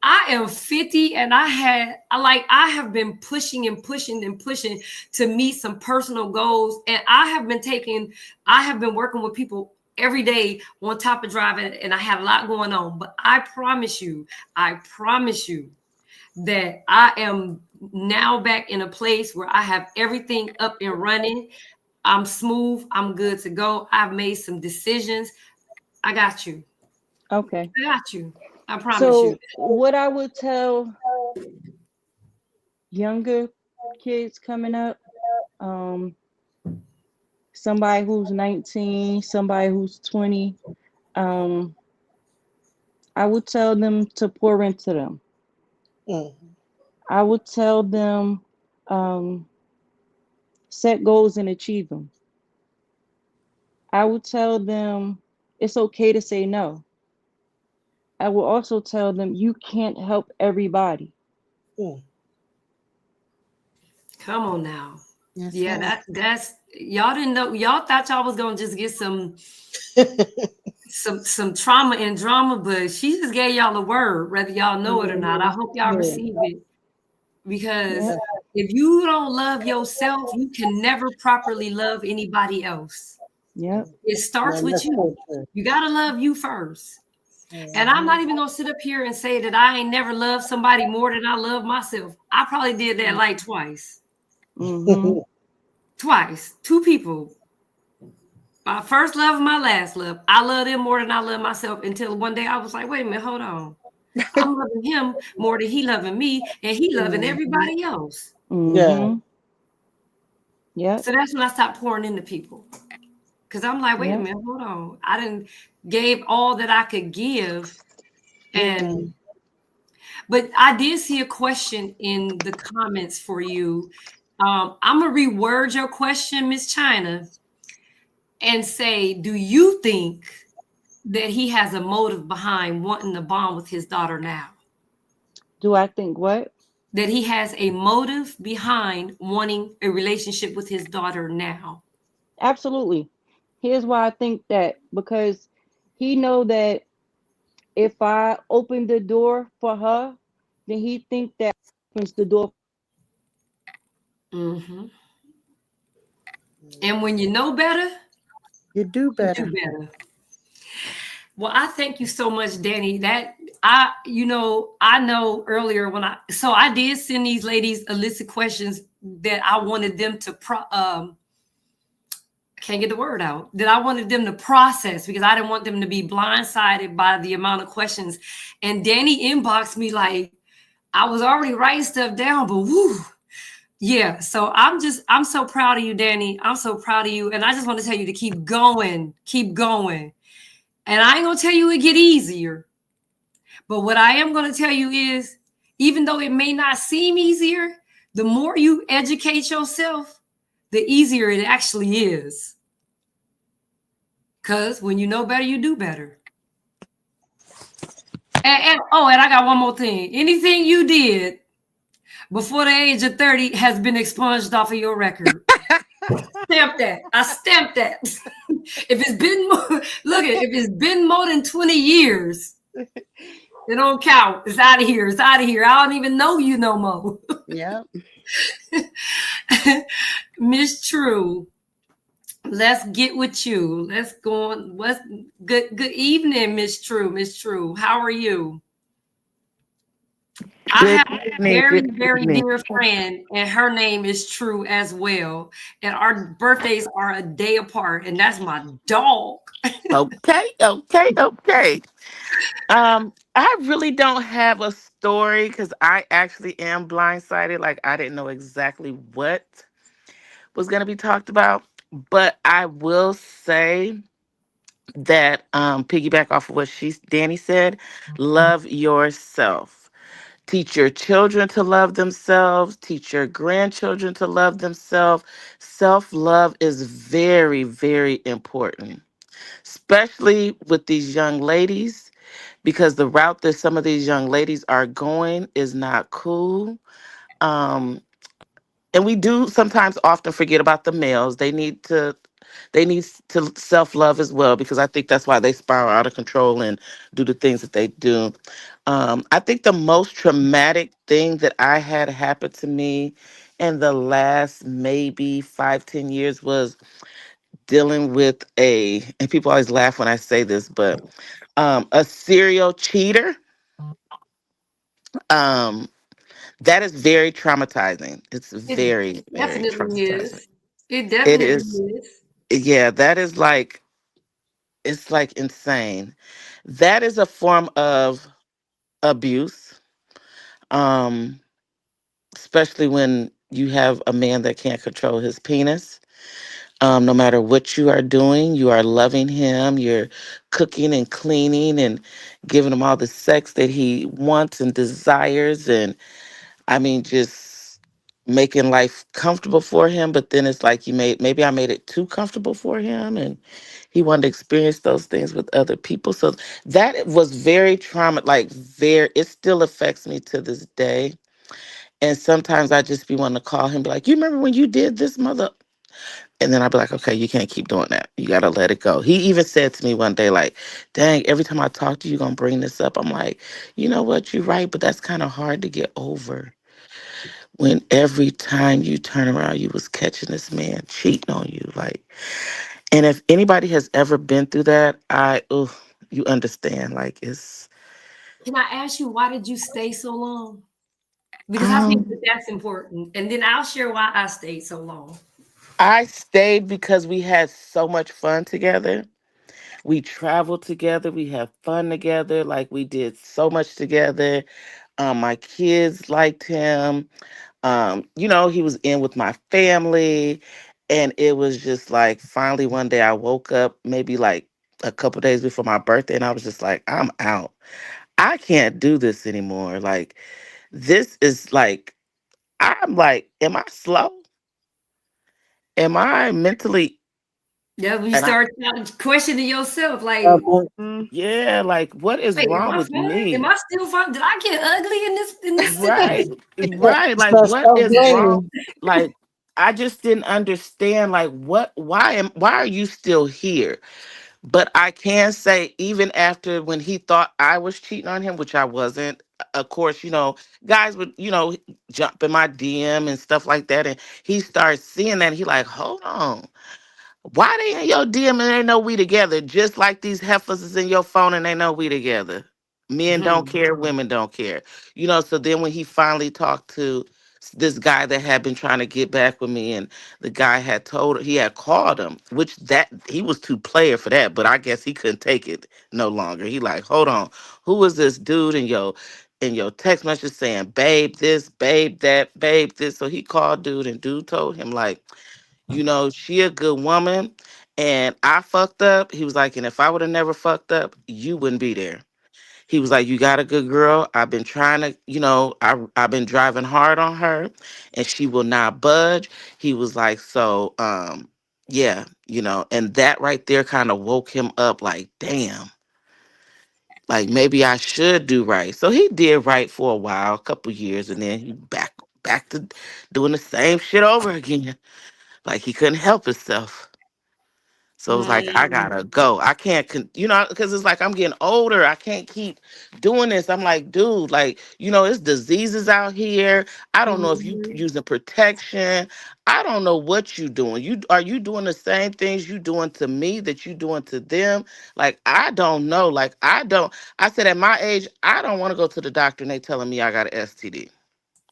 I am 50 and I have been pushing and pushing and pushing to meet some personal goals. And I have been working with people every day on top of driving, and I had a lot going on. But I promise you that I am now back in a place where I have everything up and running. I'm smooth. I'm good to go. I've made some decisions. I got you. Okay. I got you. I promise you. So what I would tell younger kids coming up, somebody who's 19, somebody who's 20, I would tell them to pour into them. Mm. I would tell them set goals and achieve them. I would tell them it's okay to say no. I will also tell them you can't help everybody. Mm. Come on now. Yes, Yeah, sir. that's y'all didn't know. Y'all thought y'all was gonna just get some trauma and drama, but she just gave y'all a word, whether y'all know it or not. I hope y'all Yeah. receive it. Because Yeah. if you don't love yourself, you can never properly love anybody else. Yep. It starts Man, with that's you. so true. You got to love you first. And I'm not even going to sit up here and say that I ain't never loved somebody more than I love myself. I probably did that like twice. Mm-hmm. Twice. Two people. My first love and my last love. I love them more than I love myself until one day I was like, wait a minute, hold on. I'm loving him more than he loving me, and he loving everybody else. Yeah. Mm-hmm. Yep. So that's when I stopped pouring into people. Because I'm like, wait a minute, hold on. I didn't gave all that I could give. And but I did see a question in the comments for you. I'm gonna reword your question, Miss China, and say, do you think that he has a motive behind wanting to bond with his daughter now? Do I think what? That he has a motive behind wanting a relationship with his daughter now? Absolutely. Here's why I think that, because he know that If I open the door for her, then he think that opens the door. Mm-hmm. And when you know better, You do you do better. better. Well, I thank you so much, Danny. That I know earlier so I did send these ladies a list of questions that I wanted them to I can't get the word out, that I wanted them to process because I didn't want them to be blindsided by the amount of questions. And Danny inboxed me like I was already writing stuff down, but woo. Yeah, so I'm so proud of you, Danny. I'm so proud of you. And I just want to tell you to keep going, keep going. And I ain't gonna tell you it get easier. But what I am gonna tell you is, even though it may not seem easier, the more you educate yourself, the easier it actually is. Because when you know better, you do better. And I got one more thing. Anything you did before the age of 30 has been expunged off of your record. Stamp that. I stamped that. If it's been if it's been more than 20 years, it don't count. It's out of here. It's out of here. I don't even know you no more. Yep. Miss True, let's get with you. Let's go on. What's good evening, Miss True. Miss True, how are you? I Good have a evening. very, Good very evening. dear friend, and her name is True as well. And our birthdays are a day apart, and that's my dog. Okay. I really don't have a story because I actually am blindsided. Like I didn't know exactly what was going to be talked about, but I will say that piggyback off of what Danny said, love yourself. Teach your children to love themselves. Teach your grandchildren to love themselves. Self love is very, very important, especially with these young ladies, because the route that some of these young ladies are going is not cool. Um, and we do sometimes often forget about the males. They need to self love as well, because I think that's why they spiral out of control and do the things that they do. I think the most traumatic thing that I had happen to me in the last maybe 5-10 years was dealing with and people always laugh when I say this, but a serial cheater. Um, that is very traumatizing. It's It very, very definitely traumatizing. is. It It definitely is, is. yeah, that is like, it's like insane. That is a form of abuse, um, especially when you have a man that can't control his penis. No matter what you are doing, you are loving him, you're cooking and cleaning and giving him all the sex that he wants and desires. And I mean, just making life comfortable for him. But then it's like maybe I made it too comfortable for him, and he wanted to experience those things with other people. So that was very trauma, like very, it still affects me to this day. And sometimes I just be wanting to call him, be like, you remember when you did this, mother? And then I'd be like, okay, you can't keep doing that. You got to let it go. He even said to me one day, like, dang, every time I talk to you, you're going to bring this up. I'm like, you know what? You're right, but that's kind of hard to get over when every time you turn around, you was catching this man cheating on you. Like, and if anybody has ever been through that, you understand. Like, Can I ask you, why did you stay so long? Because I think um, that that's important. And then I'll share why I stayed so long. I stayed because we had so much fun together. We traveled together. We had fun together. Like, we did so much together. My kids liked him. He was in with my family. And it was just like, finally, one day I woke up, maybe like a couple days before my birthday, and I was just like, I'm out. I can't do this anymore. Like, this is like, I'm like, am I slow? Am I mentally? Yeah, when you And I, start questioning yourself, like, Okay. yeah, like, what is wait, am wrong I with fine? Am me? I still fine? Did I get ugly in this Right, situation? right. Like, Start what is wrong? self-blaming. Like, I just didn't understand. Like, why are you still here? But I can say, even after when he thought I was cheating on him, which I wasn't, of course, guys would, jump in my DM and stuff like that. And he starts seeing that. And he like, hold on. Why they in your DM and they know we together? Just like these heifers is in your phone and they know we together. Men don't Mhm. care, women don't care. So then when he finally talked to this guy that had been trying to get back with me, and the guy he had called him, which that he was too player for that, but I guess he couldn't take it no longer. He like, hold on, who was this dude in your text message saying, babe this, babe that, babe this? So he called dude, and dude told him like, she a good woman, and I fucked up. He was like, and if I would have never fucked up, you wouldn't be there. He was like, you got a good girl. I've been trying to, I've been driving hard on her, and she will not budge. He was like, so, yeah, and that right there kind of woke him up like, damn, like maybe I should do right. So he did right for a while, a couple years, and then he back to doing the same shit over again. Like he couldn't help himself. So it's like, I Mm. gotta go. I can't, because it's like I'm getting older. I can't keep doing this. I'm like, dude, like, it's diseases out here. I don't know if you Mhm. using protection. I don't know what you doing. Are you doing the same things you doing to me that you doing to them? Like, I don't know. Like, I said at my age, I don't want to go to the doctor and they telling me I got an STD.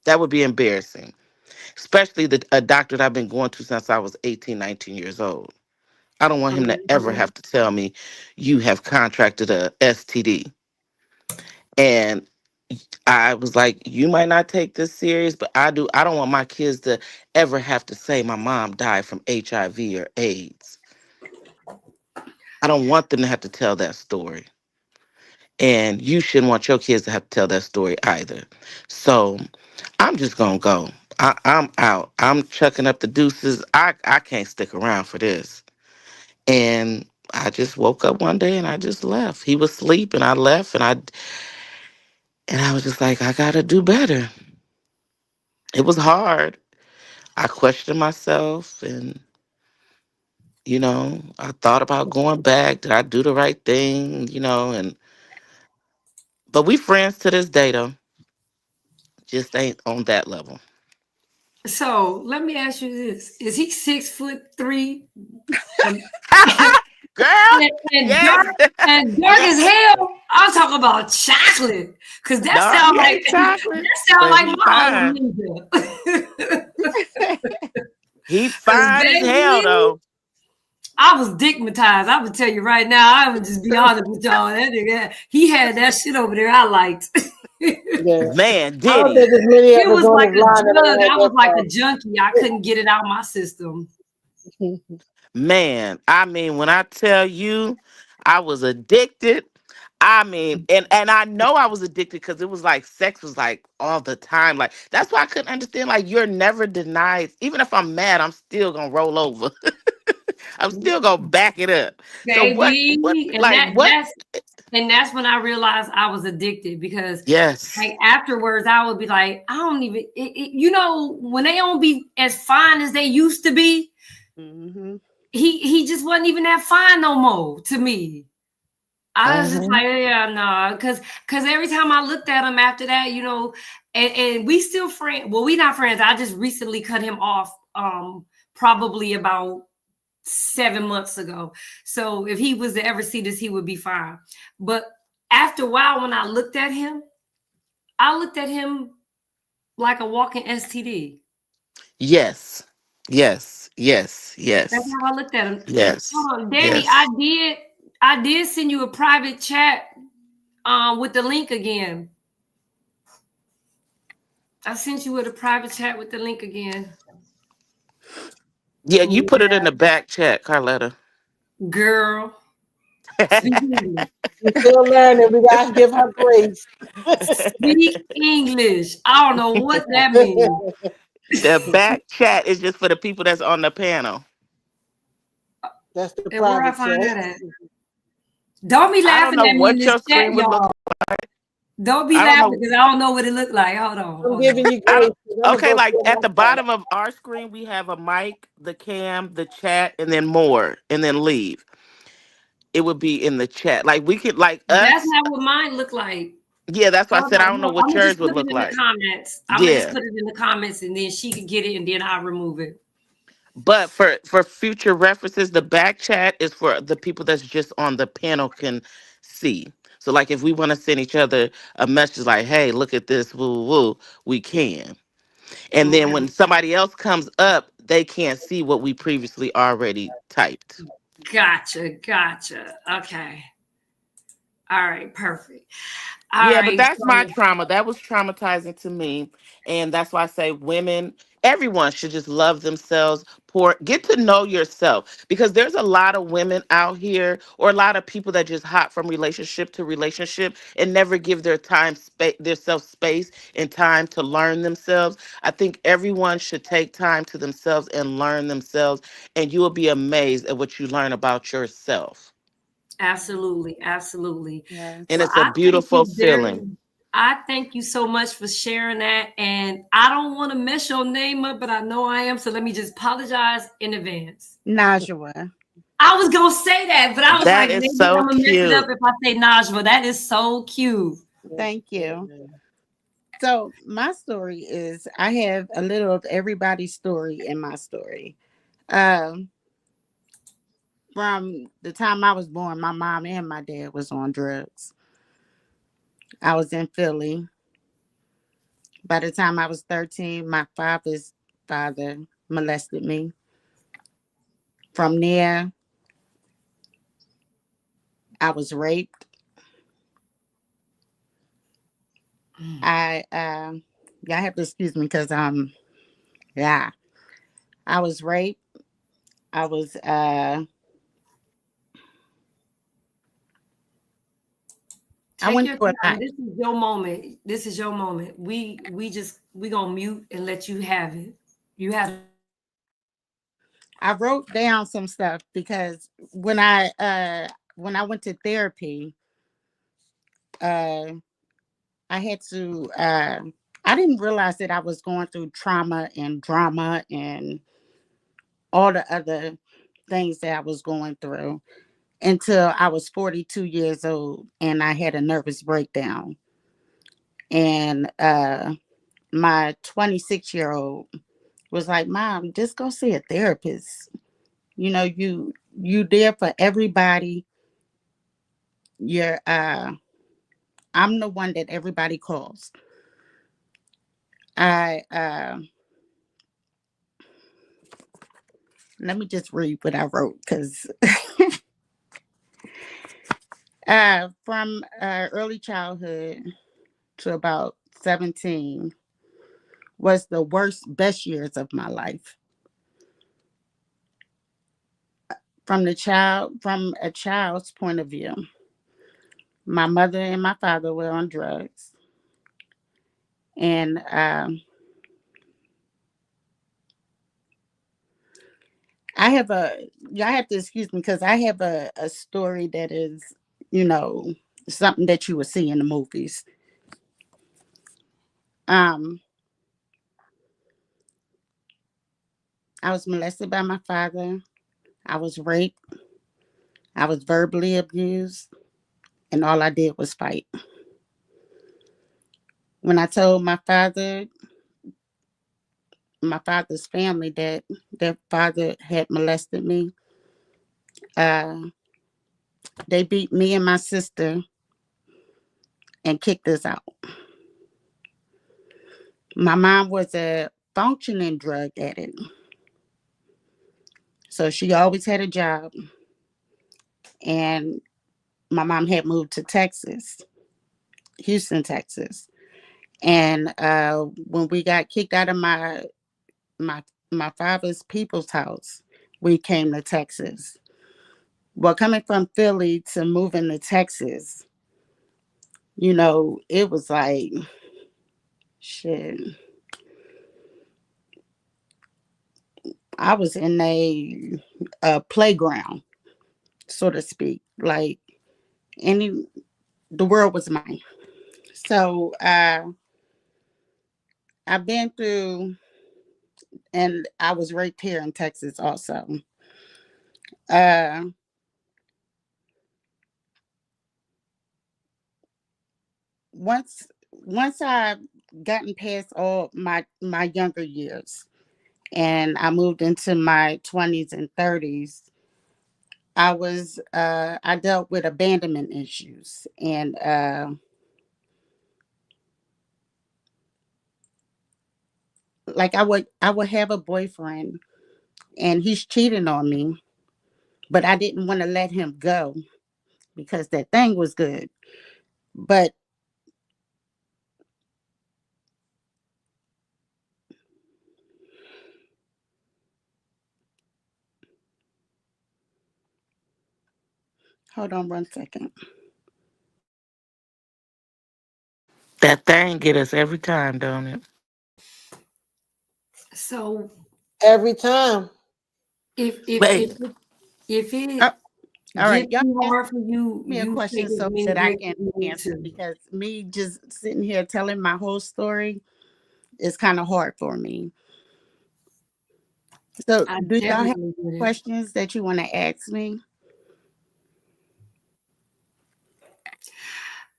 That would be embarrassing. Especially a doctor that I've been going to since I was 18, 19 years old. I don't want him to ever Mhm. have to tell me you have contracted a STD. And I was like, you might not take this serious, but I do. I don't want my kids to ever have to say my mom died from HIV or AIDS. I don't want them to have to tell that story. And you shouldn't want your kids to have to tell that story either. So I'm just gonna go. I'm out. I'm chucking up the deuces. I can't stick around for this. And I just woke up one day and I just left. He was asleep and I left, and I was just like, I gotta do better. It was hard. I questioned myself, and I thought about going back. Did I do the right thing? And but we friends to this day though. Just ain't on that level. So let me ask you this: Is he 6'3" and, Girl, and yes. dark as Yes. hell? I'm talking about chocolate, because that No, sounds he like ain't chocolate, but he my old fine. ninja. He Because fine as hell baby, though. I was digmatized. I would tell you right now. I would just be honest with y'all. That nigga, he had that shit over there. I liked. Yeah. Man, I did don't he? think there's many It others was on like this a line that drug. don't I was like a have junkie. I couldn't get it out of my system. that Man, I mean, when I tell you I was addicted, I mean, and I know I was addicted because it was like sex was like all the time. Like that's why I couldn't understand. Like you're never denied. Even if I'm mad, I'm still gonna roll over. I'm still gonna back it up. So what Baby. And like what? that's when I realized I was addicted, because Yes. like afterwards I would be like, I don't even when they don't be as fine as they used to be, Hmm. he just wasn't even that fine no more to me. I was just Mhm. like, yeah, no, because every time I looked at him after that, and we still friends. Well, we not friends. I just recently cut him off, probably about 7 months ago. So if he was to ever see this, he would be fine. But after a while, when I looked at him like a walking STD. Yes. Yes. Yes. That's Yes. how I looked at him. Yes. Hold on, Danny. Yes. I did send you a private chat with the link again. I sent you with a private chat with the link again. Yeah, you put it Yeah, in the back chat, Carletta. girl. Speak English. She's still learning. We gotta give her grace. Speak English. I don't know what that means. The back chat is just for the people that's on the panel. That's the And where I private find chat. that at? Don't be I don't laughing know at me in what this your chat, screen would look y'all. like. Don't be I don't laughing know. because I don't know what it looked like. Hold on. I'm Hold on. giving you I grace. don't. 'Cause I'm gonna Okay, go like through at my the chat. bottom of our screen, we have a mic, the cam, the chat, and then more, and then leave. it would be in the chat. Like we could, like That's us. not what mine look like. Yeah, that's why I Hold said I on, don't know no, what I'm gonna yours just would put it look in the like. comments. I'm gonna just Yeah. put it in the comments, and then she can get it, and then I'll remove it. But for future references, the back chat is for the people that's just on the panel can see. So like if we want to send each other a message like, hey, look at this, woo woo, we can. And then Okay, when somebody else comes up, they can't see what we previously already typed. gotcha. Okay, all right, perfect. All Yeah, but right, that's my so trauma. That was traumatizing to me. And that's why I say women, everyone should just love themselves, get to know yourself. Because there's a lot of women out here, or a lot of people that just hop from relationship to relationship and never give their their self space and time to learn themselves. I think everyone should take time to themselves and learn themselves, and you will be amazed at what you learn about yourself. absolutely. And Well, Yes. it's a beautiful feeling. I thank you so much for sharing that. And I don't want to mess your name up, but I know I am. So let me just apologize in advance. Najwa. I was gonna say that, but I was That like, is maybe so I'm gonna mess it up cute. if I say Najwa. That is so cute. Thank you. So my story is I have a little of everybody's story in my story. Um, from the time I was born, my mom and my dad was on drugs. I was in Philly. By the time I was 13, my father's father molested me. From there, I was raped. Y'all have to excuse me because yeah, I was raped. I was I Take went your through a time. lot. This is your moment. This is your moment. We gonna mute and let you have it. You have I wrote down some stuff because when I went to therapy, uh I had to I didn't realize that I was going through trauma and drama and all the other things that I was going through until I was 42 years old and I had a nervous breakdown. And my 26-year-old was like, "Mom, just go see a therapist. You know, you there for everybody. You're I'm the one that everybody calls." I Let me just read what I wrote because from early childhood to about 17 was the worst, best years of my life. From a child's point of view, my mother and my father were on drugs, and I have a. Y'all have to excuse me because I have a story that is, you know, something that you would see in the movies. Um, I was molested by my father. I was raped. I was verbally abused, and all I did was fight. When I told my father's family that their father had molested me, uh, they beat me and my sister and kicked us out. My mom was a functioning drug addict, so she always had a job. And my mom had moved to Texas, Houston, Texas. And when we got kicked out of my my father's people's house, we came to Texas. Well, coming from Philly to moving to Texas, you know, it was like shit. I was in a playground, so to speak. Like any, the world was mine. So I've been through, and I was raped here in Texas also. Uh, once I've gotten past all my younger years and I moved into my 20s and 30s, I dealt with abandonment issues, and like I would have a boyfriend and he's cheating on me, but I didn't want to let him go because that thing was good. But hold on 1 second. That thing get us every time, don't it? So Every time. if if if Wait, if Uh, it all right, gets y'all too ask hard for you, me a you take question as so many that I breaks can as you need answer, to. because me just sitting here telling my whole story is kind of hard for me. So, I do y'all have definitely get it. questions that you want to ask me?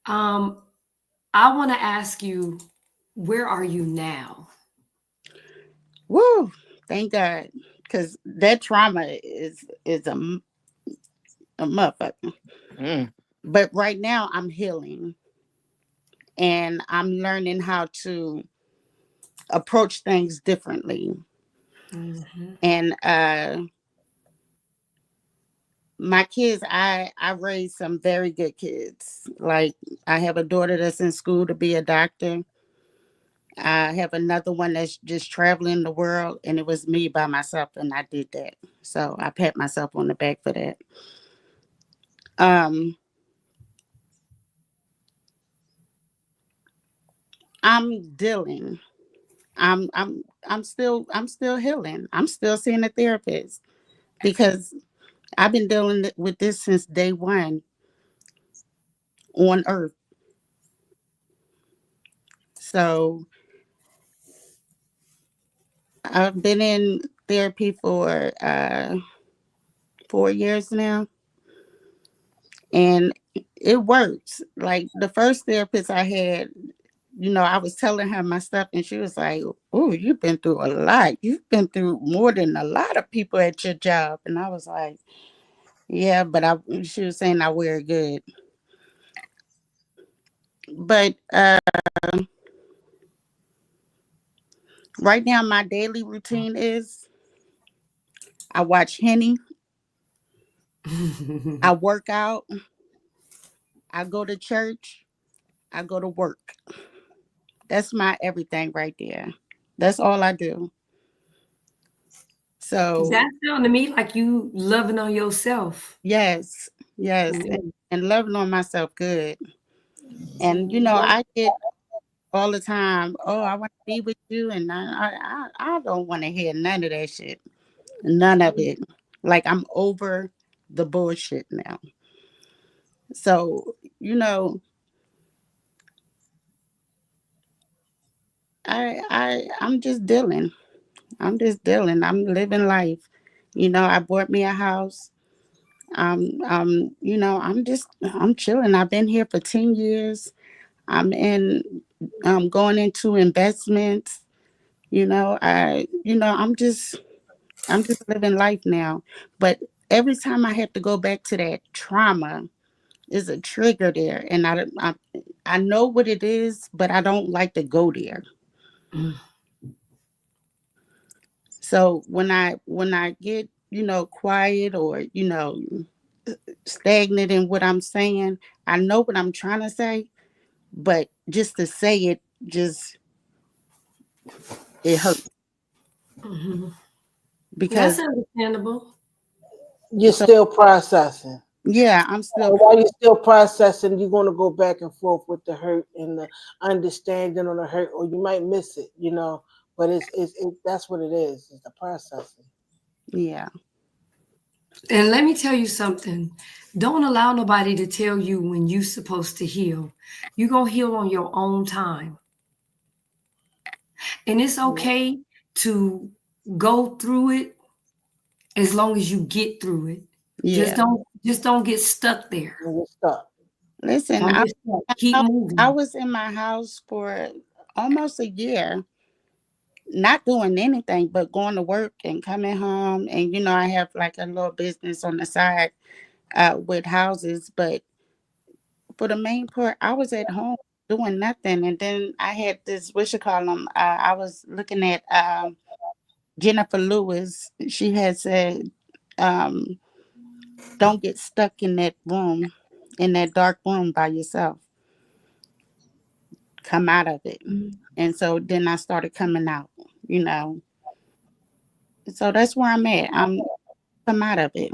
Um, I want to ask you, where are you now? Woo! Thank God, because that trauma is a motherfucker. mm, But right now, I'm healing and I'm learning how to approach things differently. Mhm. And my kids, I raised some very good kids. Like, I have a daughter that's in school to be a doctor. I have another one that's just traveling the world, and it was me by myself, and I did that. So I pat myself on the back for that. Um, I'm dealing. I'm still healing. I'm still seeing a therapist because I've been dealing with this since day one on Earth. So I've been in therapy for 4 years now, and it works. Like, the first therapist I had, I was telling her my stuff, and she was like, "Oh, you've been through a lot. You've been through more than a lot of people at your job." And I was like, "Yeah," but she was saying I wear it good. But right now, my daily routine is I watch Henny, I work out, I go to church, I go to work. That's my everything right there. That's all I do. So, That sound to me like you loving on yourself. yes, yes, Mhm. and loving on myself good. And I get all the time, "Oh, I want to be with you," and I don't want to hear none of that shit. None of it. Like, I'm over the bullshit now. So, I'm just dealing. I'm just dealing. I'm living life. I bought me a house. I'm chilling. I've been here for 10 years. I'm going into investments. I'm just living life now. But every time I have to go back to that trauma, is a trigger there, and I know what it is, but I don't like to go there. So when I get quiet, or stagnant in what I'm saying, I know what I'm trying to say, but just to say it, just it hurts Mhm. That's because understandable. You're so still processing. yeah, I'm still And while you're still processing, you're going to go back and forth with the hurt and the understanding on the hurt, or you might miss it. But that's what it is. It's the processing. yeah, And let me tell you something. Don't allow nobody to tell you when you're supposed to heal. You're going to heal on your own time. And it's Yeah. okay to go through it as long as you get through it. Just yeah, don't just don't get stuck there. And you're stuck. Listen, Don't get stuck. Keep I moving. was in my house for almost a year, not doing anything but going to work and coming home. And I have like a little business on the side with houses, but for the main part, I was at home doing nothing. And then I had this, what you call them? I was looking at Jennifer Lewis. She had said, um, "Don't get stuck in that room, in that dark room by yourself. Come out of it." And so then I started coming out. You know, so that's where I'm at. I'm come out of it,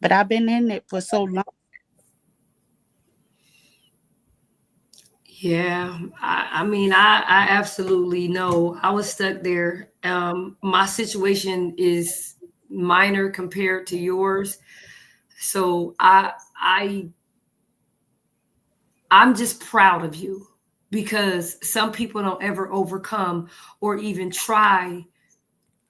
but I've been in it for so long. Yeah, I mean, I absolutely know. I was stuck there. My situation is minor compared to yours. So I'm just proud of you because some people don't ever overcome or even try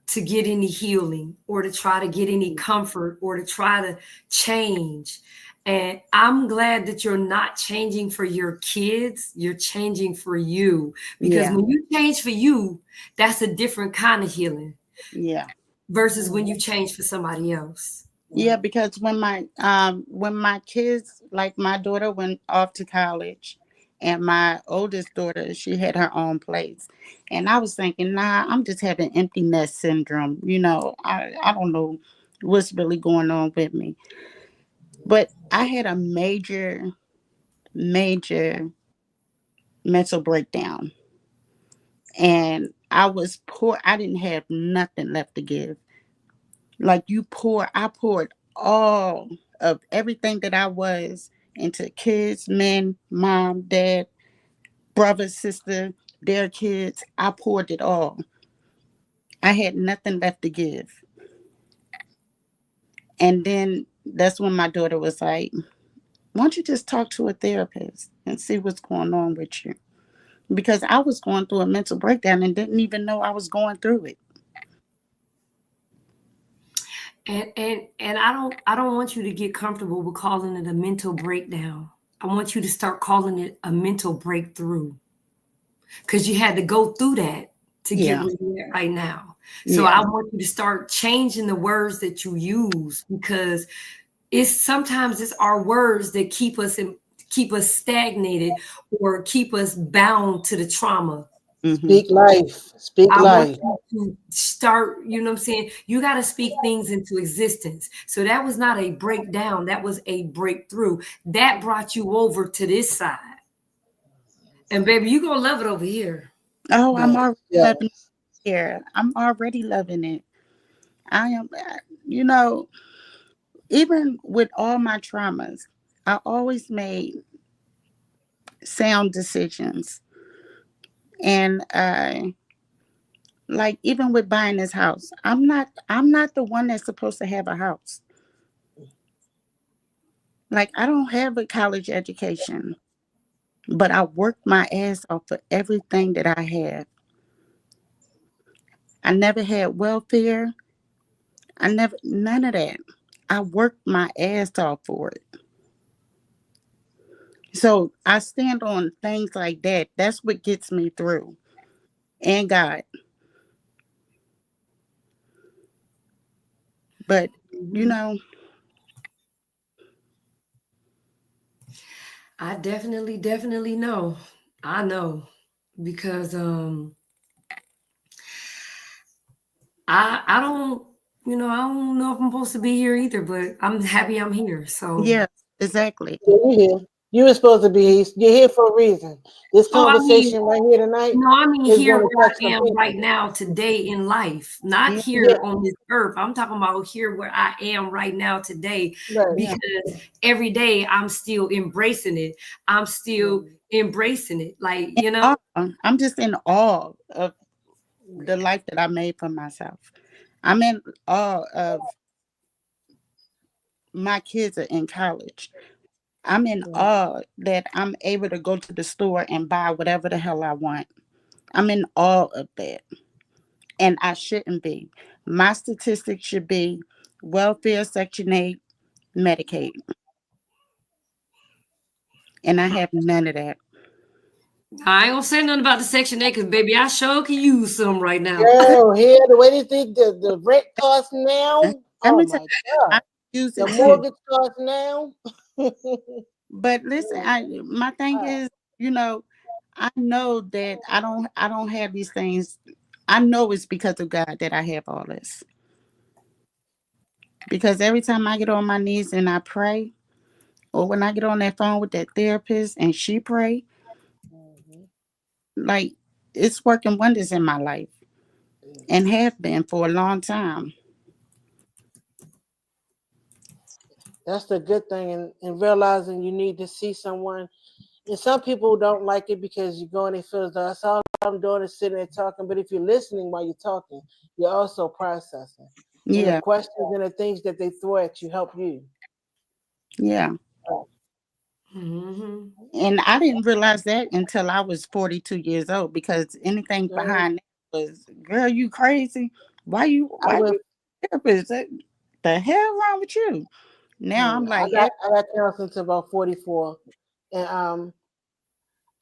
to get any healing or to try to get any comfort or to try to change. And I'm glad that you're not changing for your kids, you're changing for you. Because Yeah, when you change for you, that's a different kind of healing yeah. versus when you change for somebody else. Yeah, because when my kids, like my daughter went off to college and my oldest daughter, she had her own place. And I was thinking, nah, I'm just having empty nest syndrome. I don't know what's really going on with me. But I had a major, major mental breakdown. And I was poor. I didn't have nothing left to give. Like I poured all of everything that I was into kids, men, mom, dad, brother, sister, their kids. I poured it all. I had nothing left to give. And then that's when my daughter was like, "Why don't you just talk to a therapist and see what's going on with you?" Because I was going through a mental breakdown and didn't even know I was going through it. And I don't want you to get comfortable with calling it a mental breakdown. I want you to start calling it a mental breakthrough because you had to go through that to get Yeah, where you're at right now. So I yeah, want you to start changing the words that you use because it's our words that keep us stagnated or keep us bound to the trauma. hmm, Speak life. Speak I want life. you to start, you know what I'm saying? You got to speak things into existence. So that was not a breakdown, that was a breakthrough. That brought you over to this side. And baby, you going to love it over here. Oh, I'm Yeah. already Yeah. loving it here. I'm already loving it. I am, you know, even with all my traumas, I always made sound decisions. And like even with buying this house, I'm not the one that's supposed to have a house. Like I don't have a college education, but I worked my ass off for everything that I have. I never had welfare. I never none of that. I worked my ass off for it. So I stand on things like that. That's what gets me through. And God. But you Mhm. know, I definitely know. I know because I don't, I don't know if I'm supposed to be here either, but I'm happy I'm here. So, yeah, exactly. Yeah, you're here. You were supposed to be here. You're here for a reason. This oh, I mean, conversation right here tonight no, I mean is here going to where touch I some am right people. now today in life, not Yeah, here Yeah, on this earth. I'm talking about here where I am right now today right. yeah. because every day I'm still embracing it. I'm still embracing it. Like, In awe. I'm just in awe of the life that I made for myself. I'm in awe of my kids are in college. I'm in awe that I'm able to go to the store and buy whatever the hell I want. I'm in awe of that. And I shouldn't be. My statistics should be welfare, Section 8, Medicaid. and I have none of that. I ain't gonna say nothing about the Section 8 because, baby, I sure can use some right now. Girl, here the way they think the rent costs now. Let Oh me my tell you, I God, use the it too. mortgage costs now. But listen, my thing is, you know, I know that I don't have these things. I know it's because of God that I have all this. Because every time I get on my knees and I pray, or when I get on that phone with that therapist and she pray, Mhm. like it's working wonders in my life and have been for a long time. That's the good thing, and realizing you need to see someone. And some people don't like it because you go and they feel as though that's all I'm doing is sitting there talking. But if you're listening while you're talking, you're also processing. And the Yeah, questions and the things that they throw at you help you. yeah. Hmm. And I didn't realize that until I was 42 years old because anything Mhm. behind that was, girl, you crazy? I Why went. you therapist? The hell wrong with you? Now I'm I like, got I got counseling until about 44, and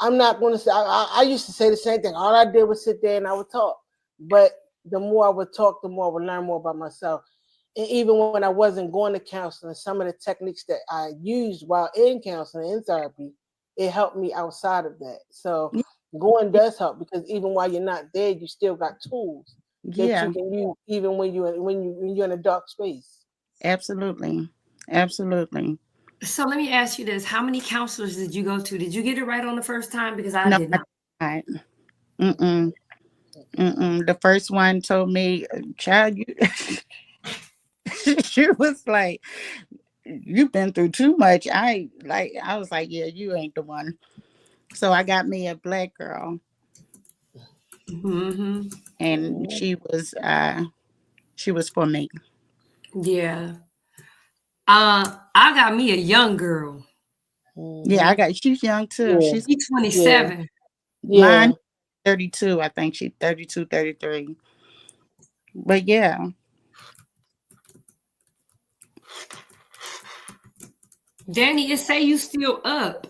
I'm not going to say. I used to say the same thing. All I did was sit there and I would talk, but the more I would talk, the more I would learn more about myself. And even when I wasn't going to counseling, some of the techniques that I used while in counseling in therapy, it helped me outside of that. So going does help because even while you're not there, you still got tools that you yeah, can use even when you're in a dark space. absolutely, absolutely. So let me ask you this. How many counselors did you go to? Did you get it right on the first time? Because I No, did I not. did not. Mm-mm, mm-mm. The first one told me, child, you, she was like, you've been through too much. I was like, yeah, you ain't the one. So I got me a black girl, Hmm. and she was for me. Yeah. I got me a young girl. Yeah, Mm-hmm. she's young too. Yeah, She's She's yeah, 27. yeah. mine 32. I think she's 32, 33. But yeah, Danny, it say you still up.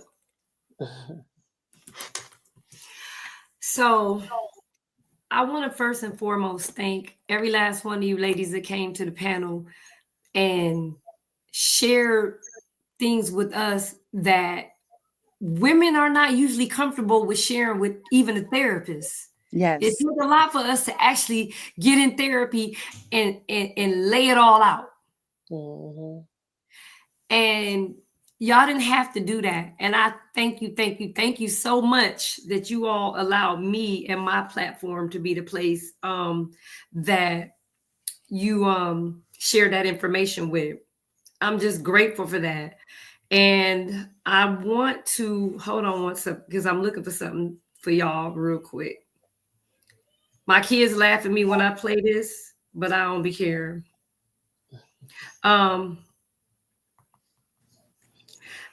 So I want to first and foremost thank every last one of you ladies that came to the panel and shared things with us that women are not usually comfortable with sharing with even a therapist. It yes, took a lot for us to actually get in therapy and lay it all out. Mm-hmm. And y'all didn't have to do that. And I thank you so much that you all allowed me and my platform to be the place that you share that information with. I'm just grateful for that. And I want to hold on one second because I'm looking for something for y'all real quick. My kids laugh at me when I play this, but I don't be caring. Um,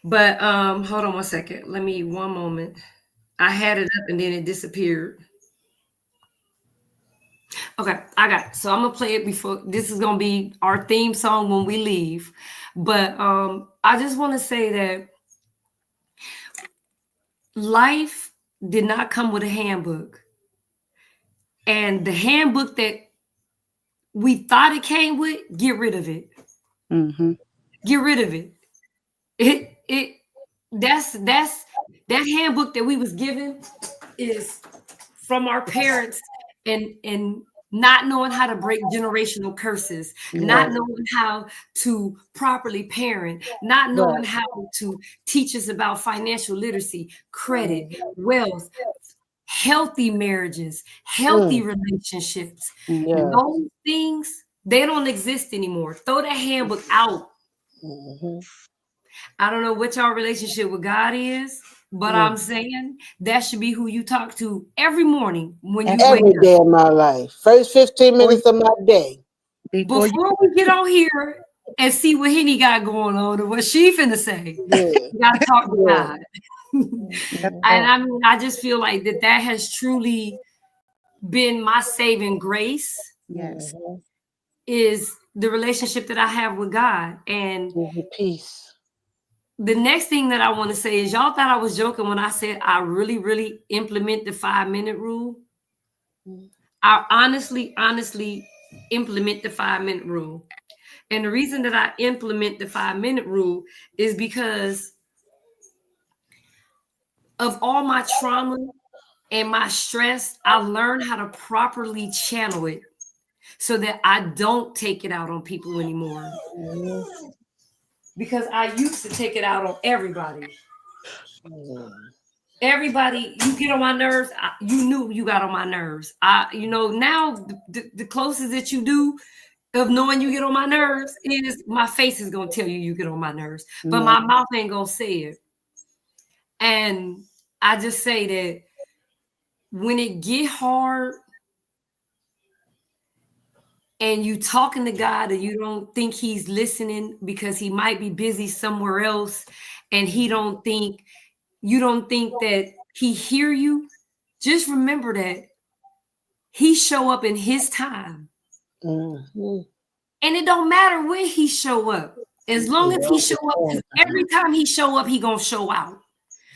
but hold on one second. Let me one moment. I had it up and then it disappeared. Okay, I got it. So I'm gonna play it before this is gonna be our theme song when we leave. But I just want to say that life did not come with a handbook. And the handbook that we thought it came with, get rid of it. mm-hmm. Get rid of it. It that's that handbook that we was given is from our parents and not knowing how to break generational curses, not Right, Yes, knowing how to properly parent, not knowing right. how to teach us about financial literacy, credit, Mm-hmm. wealth, healthy marriages, healthy Mm, relationships. mm-hmm. yeah. Those things, they don't exist anymore. Throw that handbook out. Mm-hmm. I don't know what your relationship with God is, but I'm Mm. saying that should be who you talk to every morning when you Every wake Every up. day of my life. First 15 before you, minutes of my day. before you, Before we get on here and see what Henny got going on or what she finna say, Yeah, you gotta talk to yeah. God. that's Mm-hmm. And all. I mean, I just feel like that has truly been my saving grace Yes, Mm-hmm. is the relationship that I have with God. And Give you peace. the next thing that I want to say is y'all thought I was joking when I said I really, really implement the 5-minute rule. I honestly implement the 5-minute rule. And the reason that I implement the 5-minute rule is because of all my trauma and my stress, I learned how to properly channel it so that I don't take it out on people anymore. Because I used to take it out on everybody. Everybody, you get on my nerves. You knew you got on my nerves. Now the closest that you do of knowing you get on my nerves is my face is gonna tell you get on my nerves, but my mouth ain't gonna say it. And I just say that when it get hard and you talking to God and you don't think he's listening because he might be busy somewhere else, and you don't think that he hear you, just remember that he show up in his time. And it don't matter when he show up, as long as he show up. Every time he show up, he gonna show out.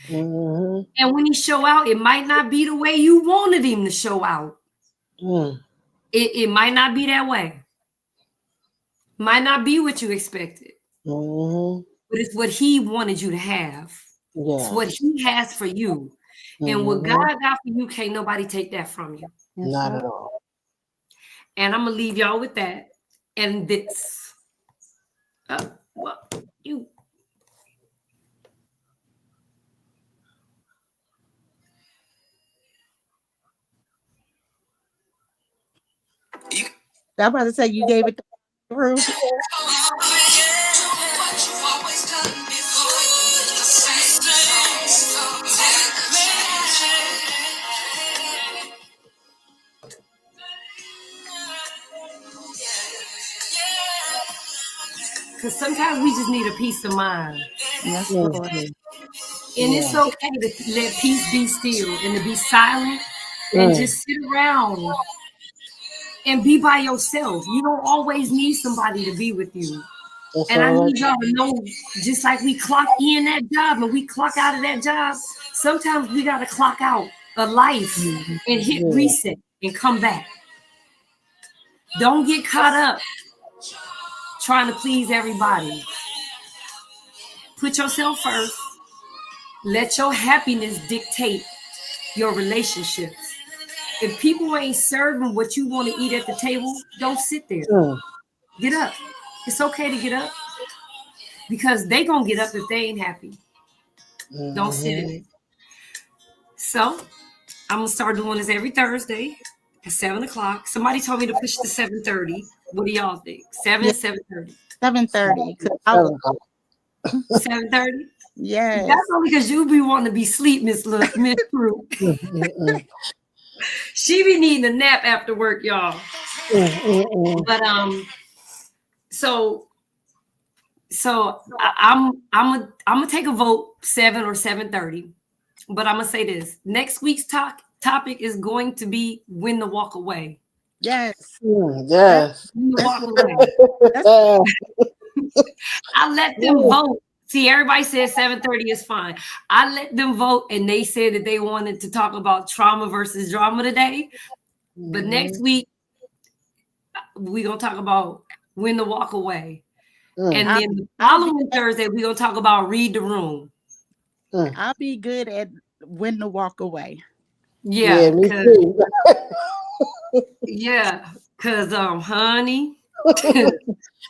And when he show out, it might not be the way you wanted him to show out. It might not be that way. Might not be what you expected. But it's what he wanted you to have. It's what he has for you. And what God got for you, can't nobody take that from you. Not at all. And I'm gonna leave y'all with that. And this. You. I'm about to say you gave it the roof. Because sometimes we just need a peace of mind. Yes, Lord. And it's okay to let peace be still and to be silent and just sit around and be by yourself. You don't always need somebody to be with you. And I need y'all to know, just like we clock in that job and we clock out of that job, sometimes we got to clock out a life and hit reset and come back. Don't get caught up trying to please everybody. Put yourself first. Let your happiness dictate your relationships. If people ain't serving what you want to eat at the table, don't sit there. Get up. It's okay to get up because they gonna get up if they ain't happy. Don't sit in it. So I'm gonna start doing this every Thursday at 7:00. Somebody told me to push to 7:30. What do y'all think? 7:30. 7:30. 7:30. Yes. That's only because you be wanting to be asleep, Miss Prue. She be needing a nap after work, y'all. But so I'm gonna take a vote 7 or 7:30. But I'm gonna say this: next week's topic is going to be when to walk away. Yes. Yes. When to walk away. I let them vote. See, everybody said 7:30 is fine. I let them vote, and they said that they wanted to talk about trauma versus drama today. But next week, we're going to talk about when to walk away. And then the following Thursday, we're going to talk about read the room. I'll be good at when to walk away. Yeah. Me too. Yeah. Because, honey.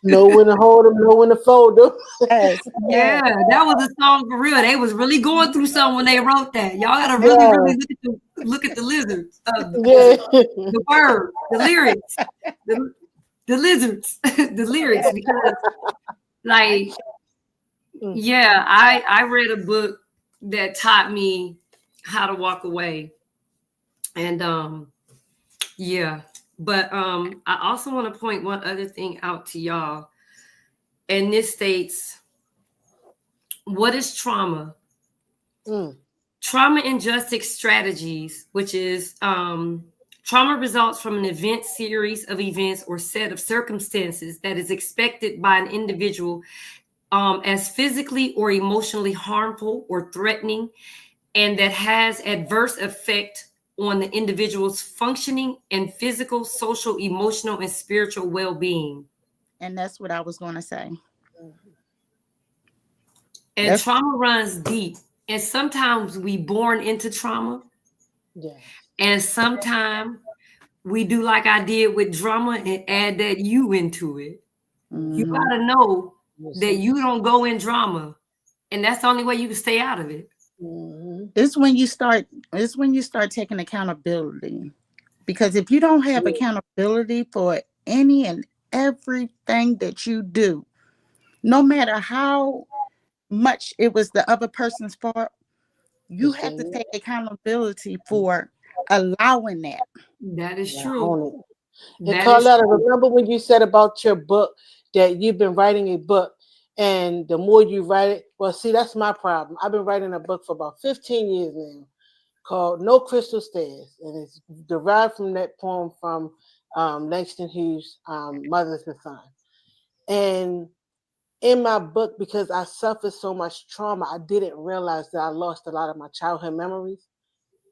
Know when to hold them, know when to fold them. Yes. Yeah, that was a song for real. They was really going through something when they wrote that. Y'all gotta really look at the lizards, the word, the lyrics, the lizards, the lyrics. Because, like, yeah, I read a book that taught me how to walk away, and yeah. But I also want to point one other thing out to y'all. And this states, what is trauma? Trauma injustice strategies, which is trauma results from an event, series of events, or set of circumstances that is expected by an individual as physically or emotionally harmful or threatening, and that has adverse effect on the individual's functioning and physical, social, emotional, and spiritual well-being. And that's what I was going to say. And trauma runs deep. And sometimes we born into trauma. Yeah. And sometimes we do like I did with drama and add that you into it. You gotta know that you don't go in drama. And that's the only way you can stay out of it. It's when you start taking accountability. Because if you don't have accountability for any and everything that you do, no matter how much it was the other person's fault, you have to take accountability for allowing that. That is true. And Carlotta, remember when you said about your book that you've been writing a book, and the more you write it, well, see, that's my problem. I've been writing a book for about 15 years now called No Crystal Stairs, and it's derived from that poem from Langston Hughes' Mother's the Sun. And in my book, because I suffered so much trauma, I didn't realize that I lost a lot of my childhood memories.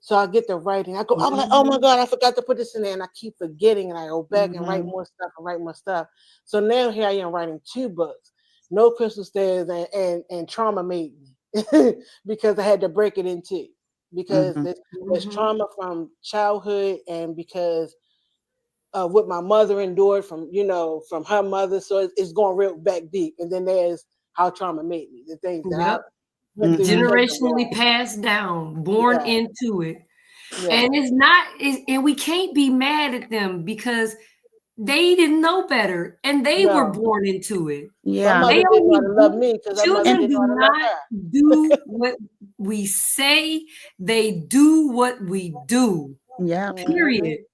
So I get to writing. I'm like, oh my God, I forgot to put this in there. And I keep forgetting. And I go back and write more stuff and write more stuff. So now here I am writing 2 books, No Crystal Stairs and Trauma Made Me, because I had to break it in 2. Because there's trauma from childhood, and because what my mother endured from her mother. So it's going real back deep. And then there's how trauma made me, the things that generationally passed down, born into it. And and we can't be mad at them because they didn't know better and they were born into it. Yeah. They didn't want to love me because children do not do what we say, they do what we do. Yeah. Period.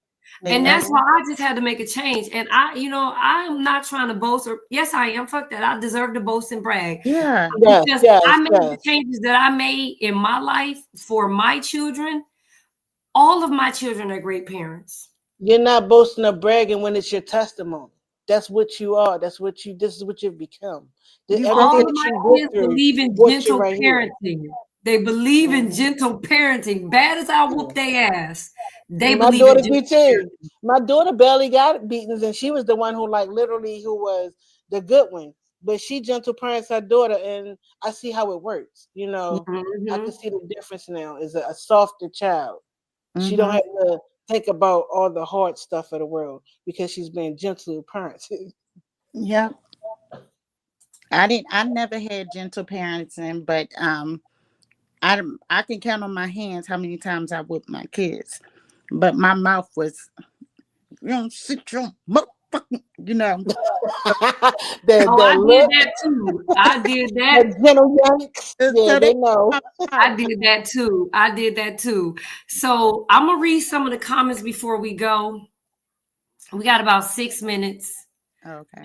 And that's why I just had to make a change. And I'm not trying to boast, or yes, I am. Fuck that. I deserve to boast and brag. Yeah. Because I made the changes that I made in my life for my children. All of my children are great parents. You're not boasting or bragging when it's your testimony. That's what you are. This is what you've become. All of my kids believe in gentle parenting. They believe in gentle parenting. Bad as I whoop their ass. My daughter did too. My daughter barely got beatings, and she was the one who who was the good one. But she gentle parents her daughter, and I see how it works. I can see the difference now. Is a softer child. She don't have to think about all the hard stuff of the world because she's been gentle parents. Yeah. I never had gentle parenting, but I can count on my hands how many times I whipped my kids. But my mouth was, sit your motherfucking, I did that too. I did that. They know. I did that too. So I'm gonna read some of the comments before we go. We got about 6 minutes. Okay.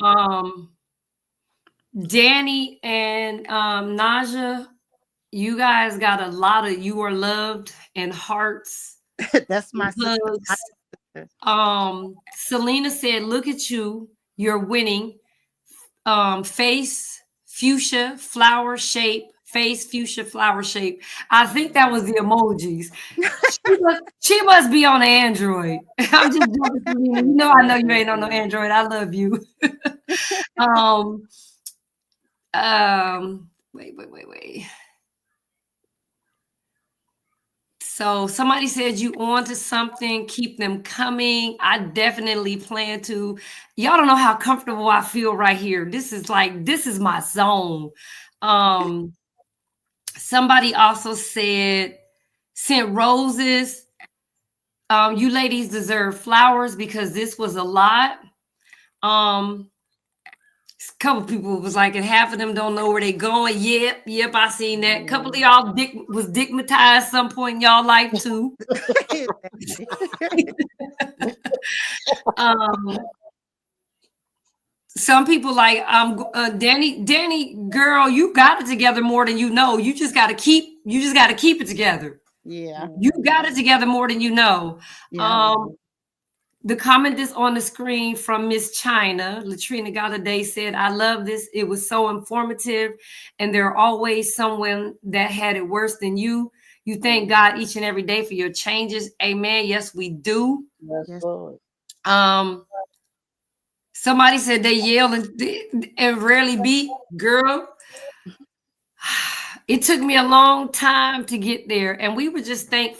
Danny and Najwa, you guys got a lot of "you are loved" and hearts. That's my hugs. Selena said, "Look at you, you're winning." Face fuchsia flower shape. Face fuchsia flower shape. I think that was the emojis. She must be on Android. I'm just joking, Selena. I know you ain't on no Android. I love you. Wait. So somebody said you on to something, keep them coming. I definitely plan to. Y'all don't know how comfortable I feel right here. This is my zone. Somebody also sent roses. You ladies deserve flowers because this was a lot. A couple people was like, and half of them don't know where they going. Yep, I seen that. A couple of y'all was digmatized some point in y'all life too. Some people like Danny, girl, you got it together more than you know. You just gotta keep it together. Yeah. You got it together more than you know. Yeah. The comment that's on the screen from Miss China, Latrina Galladay said, I love this. It was so informative. And there are always someone that had it worse than you. You thank God each and every day for your changes. Amen. Yes, we do. Yes, Lord. Somebody said they yell and rarely beat. Girl, it took me a long time to get there. And we were just thanked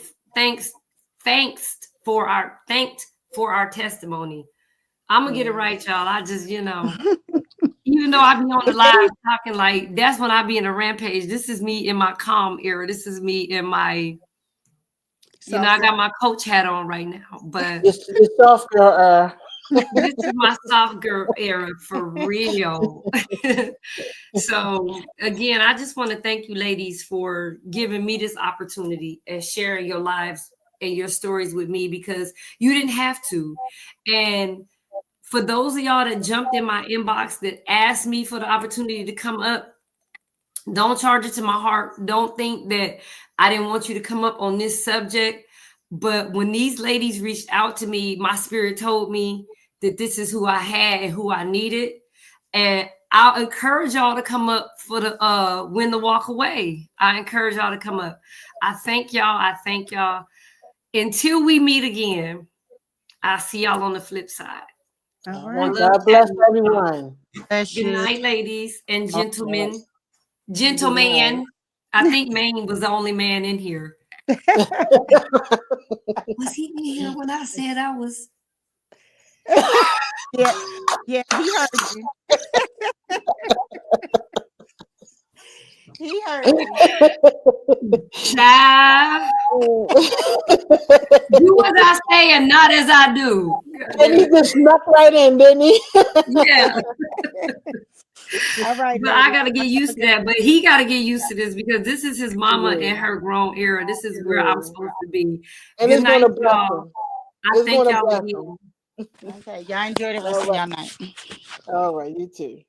for our testimony. I'm gonna get it right, y'all. I just, even though I be on the live talking like that's when I be in a rampage. This is me in my calm era. This is me in my, I got my coach hat on right now. But It's soft girl. this is my soft girl era for real. So again, I just want to thank you, ladies, for giving me this opportunity and sharing your lives and your stories with me, because you didn't have to. And for those of y'all that jumped in my inbox that asked me for the opportunity to come up, don't charge it to my heart. Don't think that I didn't want you to come up on this subject. But when these ladies reached out to me, my spirit told me that this is who I had and who I needed. And I'll encourage y'all to come up for the Win the Walk Away. I encourage y'all to come up. I thank y'all. Until we meet again, I'll see y'all on the flip side. All right. God bless everyone. Good night, ladies and gentlemen. Gentleman. I think Maine was the only man in here. Was he in here when I said I was? Yeah, he heard you. He heard you. Child. Do as I say and not as I do. And he just snuck right in, didn't he? Yeah. All right. But I gotta get used to that. But he gotta get used to this, because this is his mama in her grown era. This is where I'm supposed to be. And Good it's night, gonna bless y'all. him. I thank y'all again. Okay, y'all enjoy the rest of y'all night. All right, you too.